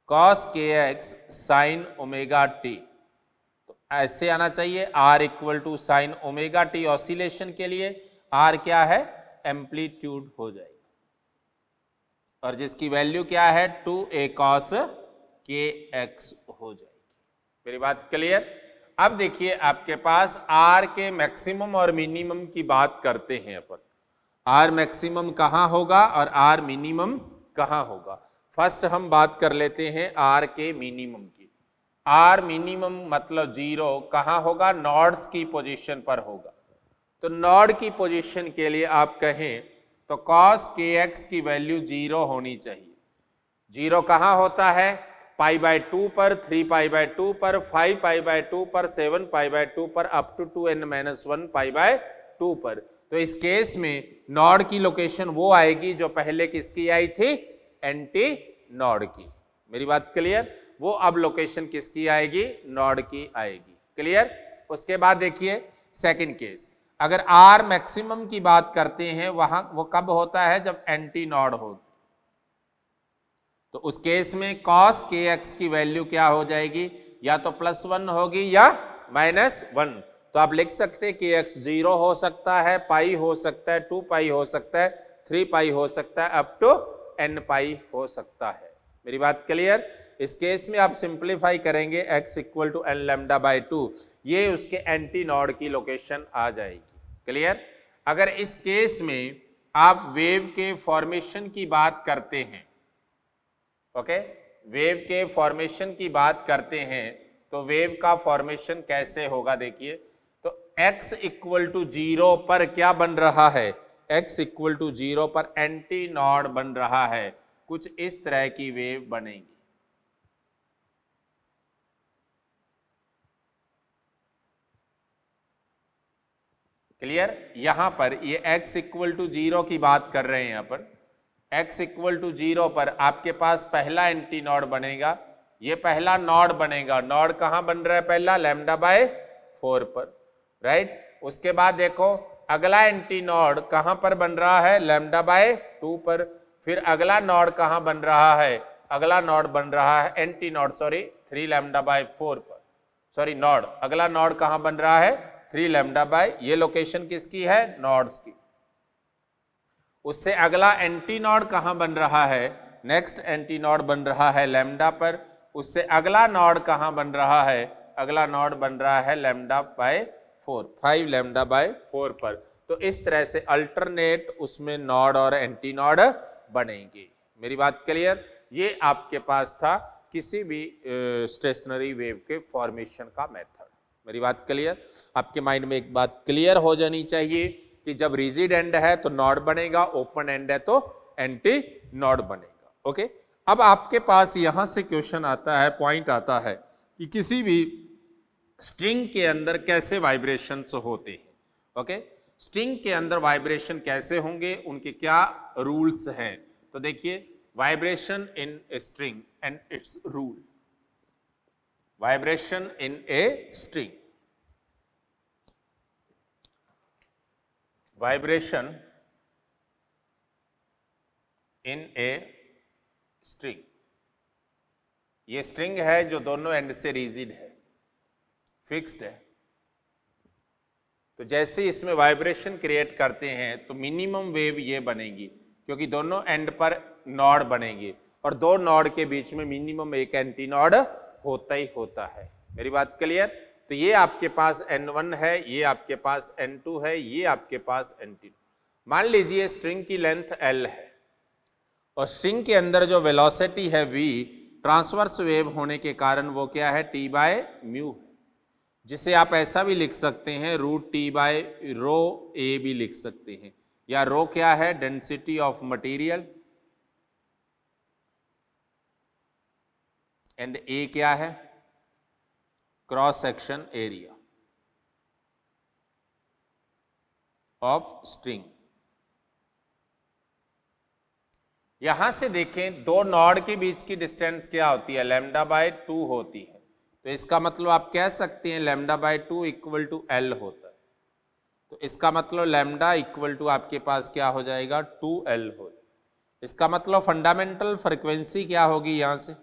कॉस के एक्स साइन ओमेगा टी। तो ऐसे आना चाहिए, r equal to sine omega t oscillation के लिए r क्या है? एम्पलीट्यूड हो जाएगा, और जिसकी वैल्यू क्या है? 2a कॉस के एक्स हो जाएगी। मेरी बात क्लियर? अब देखिए, आपके पास r के मैक्सिमम और मिनिमम की बात करते हैं अपन। r मैक्सिमम कहाँ होगा और r मिनिमम कहाँ होगा? फर्स्ट हम बात कर लेते हैं r के मिनिमम की। r मिनिमम मतलब 0 कहाँ होगा? नॉड्स की पोजीशन पर होगा। तो नॉड की पोजीशन के लिए आप कहें तो cos kx की वैल्यू 0 होनी चाहिए। 0 कहाँ होता है? पाई बाय 2 पर, 3 पाई बाय 2 पर, 5 पाई बाय 2 पर, 7 पाई बाय 2 पर, up to 2n-1 pi by 2 पर। तो इस केस में नॉड की लोकेशन वो आएगी जो पहले किसकी आई थी? एंटी नॉड की। मेरी बात क्लियर? वो अब लोकेशन किसकी आएगी? नॉड की आएगी। क्लियर? उसके बाद देखिए सेकंड केस, अगर आर मैक्सिमम की बात करते हैं वहां वो कब होता है? जब एंटी नॉड हो। तो उस केस में कॉस के एक्स की वैल्यू क्या हो जाएगी? या तो +1 होगी या -1। तो आप लिख सकते हैं कि एक्स 0 हो सकता है, पाई हो सकता है, 2 पाई हो सकता है, 3 पाई हो सकता है, अप टू n पाई हो सकता है। मेरी बात क्लियर? इस केस में आप सिंप्लीफाई करेंगे x equal to n lambda by 2, ये उसके एंटी नॉड की लोकेशन आ जाएगी। क्लियर? अगर इस केस में आप वेव के फॉर्मेशन की बात करते हैं, ओके, वेव के फॉर्मेशन की बात करते हैं तो वेव का फॉर्मेशन कैसे होगा? देखिए, तो x इक्वल टू 0 पर क्या बन रहा है? x इक्वल टू 0 पर एंटी नॉड बन रहा है। कुछ इस तरह की वेव बनेगी। क्लियर? यहां पर ये x इक्वल टू 0 की बात कर रहे हैं अपन। x इक्वल टू 0 पर आपके पास पहला एंटी नॉड बनेगा, ये पहला नॉड बनेगा। नॉड कहाँ बन रहा है? पहला लैम्डा बाय 4 पर, राइट? उसके बाद देखो अगला एंटी नॉड कहाँ पर बन रहा है? लैम्डा बाय 2 पर। फिर अगला नॉड कहाँ बन रहा है? अगला नॉड बन रहा है antinode, sorry 3 lambda by 4 पर, सॉरी नॉड। अगला नॉड कहाँ बन रहा है? 3 लैम्डा बाय, ये लोकेशन किसकी है? नॉड्स की। उससे अगला एंटी नॉड कहाँ बन रहा है? नेक्स्ट एंटी नॉड बन रहा है लैम्डा पर। उससे अगला नॉड कहाँ बन रहा है? अगला नॉड बन रहा है लैम्डा बाय 4, 5 लैम्डा बाय 4 पर। तो इस तरह से अल्टरनेट उसमें नॉड और एंटी नॉड बनेंगे। मेरी बात क्लियर? ये आपके पास था किसी भी स्टेशनरी वेव के फॉर्मेशन का मेथड। मेरी बात क्लियर? आपके माइंड में एक बात क्लियर हो जानी चाहिए कि जब रिजिड एंड है तो नॉड बनेगा, ओपन एंड है तो एंटी नॉड बनेगा। ओके, अब आपके पास यहां से क्वेश्चन आता है, पॉइंट आता है कि किसी भी स्ट्रिंग के अंदर कैसे वाइब्रेशंस होते हैं। ओके, स्ट्रिंग के अंदर वाइब्रेशन कैसे होंगे, उनके क्या रूल्स हैं। तो देखिए, vibration in a string and it's rule. Vibration in a string, vibration in a string, ये स्ट्रिंग है जो दोनों एंड से रिजिड है, फिक्स्ड है। तो जैसे इसमें वाइब्रेशन क्रिएट करते हैं तो मिनिमम वेव ये बनेगी, क्योंकि दोनों एंड पर नॉड बनेंगे और दो नॉड के बीच में मिनिमम एक एंटी नॉड होता ही होता है। मेरी बात क्लियर? तो ये आपके पास N1 है, ये आपके पास N2 है, ये आपके पास N2। मान लीजिए स्ट्रिंग की लेंथ L है और स्ट्रिंग के अंदर जो वेलोसिटी है V, ट्रांसवर्स वेव होने के कारण वो क्या है, T बाय म्यू, जिसे आप ऐसा भी लिख सकते हैं √T बाय रो ए भी लिख सकते हैं। या रो क्या है, डेंसिटी ऑफ मटेरियल, एंड ए क्या है, cross section area of string. यहां से देखें, दो नॉड के बीच की डिस्टेंस क्या होती है, λ/2 होती है। तो इसका मतलब आप कह सकते हैं λ/2 इक्वल टू L होता है। तो इसका मतलब लैम्डा इक्वल टू आपके पास क्या हो जाएगा, 2L हो। इसका मतलब फंडामेंटल फ्रीक्वेंसी क्या होगी, यहां से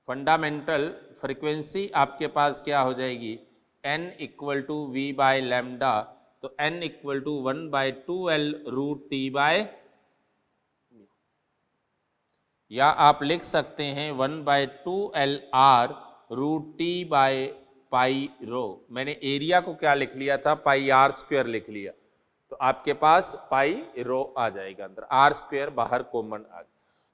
फंडामेंटल फ्रीक्वेंसी आपके पास क्या हो जाएगी, n equal to v by lambda. तो n equal to 1/2L √T by, या आप लिख सकते हैं 1/2L R √T by pi rho. मैंने एरिया को क्या लिख लिया था, πr² लिख लिया, तो आपके पास पाई रो आ जाएगा अंदर, r² बाहर कॉमन आ गया।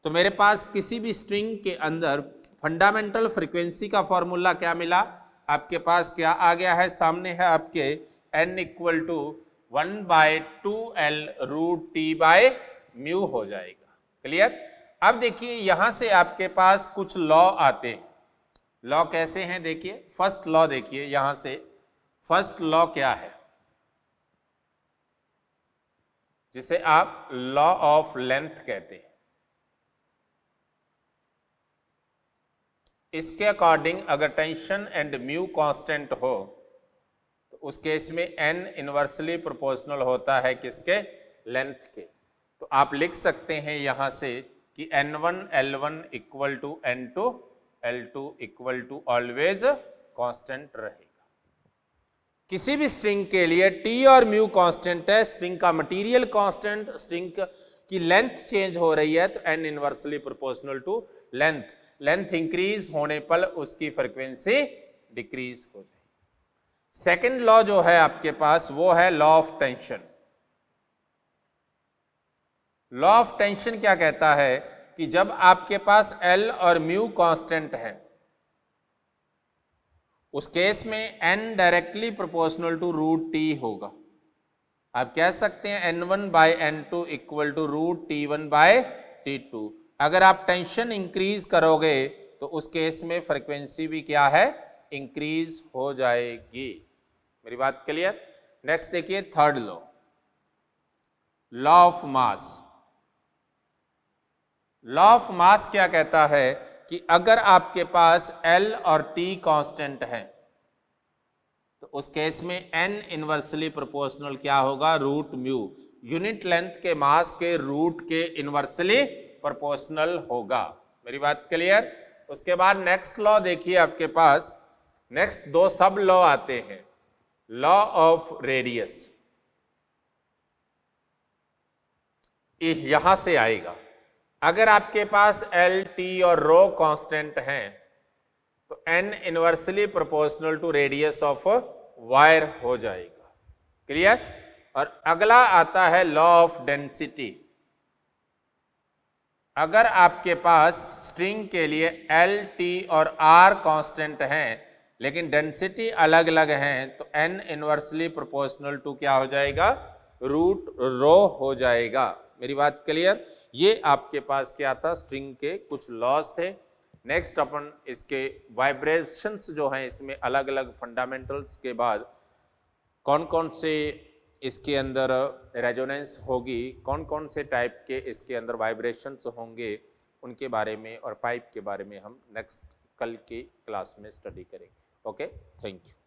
तो मेरे पास किसी भी स्ट्रिंग के अंदर फंडामेंटल फ्रीक्वेंसी का फॉर्मूला क्या मिला, आपके पास क्या आ गया है, सामने है आपके n equal to 1/2L √T by mu हो जाएगा। क्लियर? अब देखिए, यहां से आपके पास कुछ लॉ आते हैं। लॉ कैसे हैं, देखिए फर्स्ट लॉ देखिए, यहां से फर्स्ट लॉ क्या है, जिसे आप लॉ ऑफ लेंथ कहते हैं। इसके अकॉर्डिंग अगर टेंशन एंड म्यू कांस्टेंट हो तो उस केस में n इनवर्सली प्रोपोर्शनल होता है किसके, लेंथ के। तो आप लिख सकते हैं यहां से कि N1 L1 equal to N2 L2 equal to always constant रहेगा। किसी भी स्ट्रिंग के लिए T और म्यू कांस्टेंट है, स्ट्रिंग का मटेरियल कांस्टेंट, स्ट्रिंग की लेंथ चेंज हो रही है तो n inversely proportional to length. Length increase होने पर उसकी फ्रीक्वेंसी डिक्रीज हो जाएगी। सेकेंड लॉ जो है आपके पास वो है law of tension. Law of tension क्या कहता है कि जब आपके पास L और म्यू कांस्टेंट है, उस केस में n directly proportional to √T होगा। आप कह सकते हैं N1/N2 इक्वल टू √T1/T2। अगर आप टेंशन इंक्रीज करोगे तो उस केस में फ्रीक्वेंसी भी क्या है, इंक्रीज हो जाएगी। मेरी बात क्लियर? नेक्स्ट देखिए third law, law of mass. Law of mass क्या कहता है कि अगर आपके पास L और T कांस्टेंट है तो उस केस में n इनवर्सली प्रोपोर्शनल क्या होगा, √μ। यूनिट लेंथ के मास के रूट के इनवर्सली प्रोपोर्शनल होगा। मेरी बात क्लियर? उसके बाद नेक्स्ट लॉ देखिए, आपके पास नेक्स्ट दो सब लॉ आते हैं। लॉ ऑफ रेडियस यहां से आएगा। अगर आपके पास L, T और रो कांस्टेंट हैं तो n inversely proportional to radius of wire हो जाएगा। क्लियर? और अगला आता है लॉ ऑफ डेंसिटी। अगर आपके पास स्ट्रिंग के लिए L, T और R कांस्टेंट हैं लेकिन डेंसिटी अलग अलग हैं तो N इनवर्सली प्रोपोर्शनल टू क्या हो जाएगा? रूट रो हो जाएगा। मेरी बात क्लियर? ये आपके पास क्या था? स्ट्रिंग के कुछ लॉस थे। नेक्स्ट अपन इसके वाइब्रेशंस जो हैं इसमें अलग अलग फंडामेंटल्स के बाद कौन कौन से इसके अंदर रेजोनेंस होगी, कौन कौन से टाइप के इसके अंदर वाइब्रेशंस होंगे, उनके बारे में और पाइप के बारे में हम नेक्स्ट कल की क्लास में स्टडी करेंगे। Okay, thank you.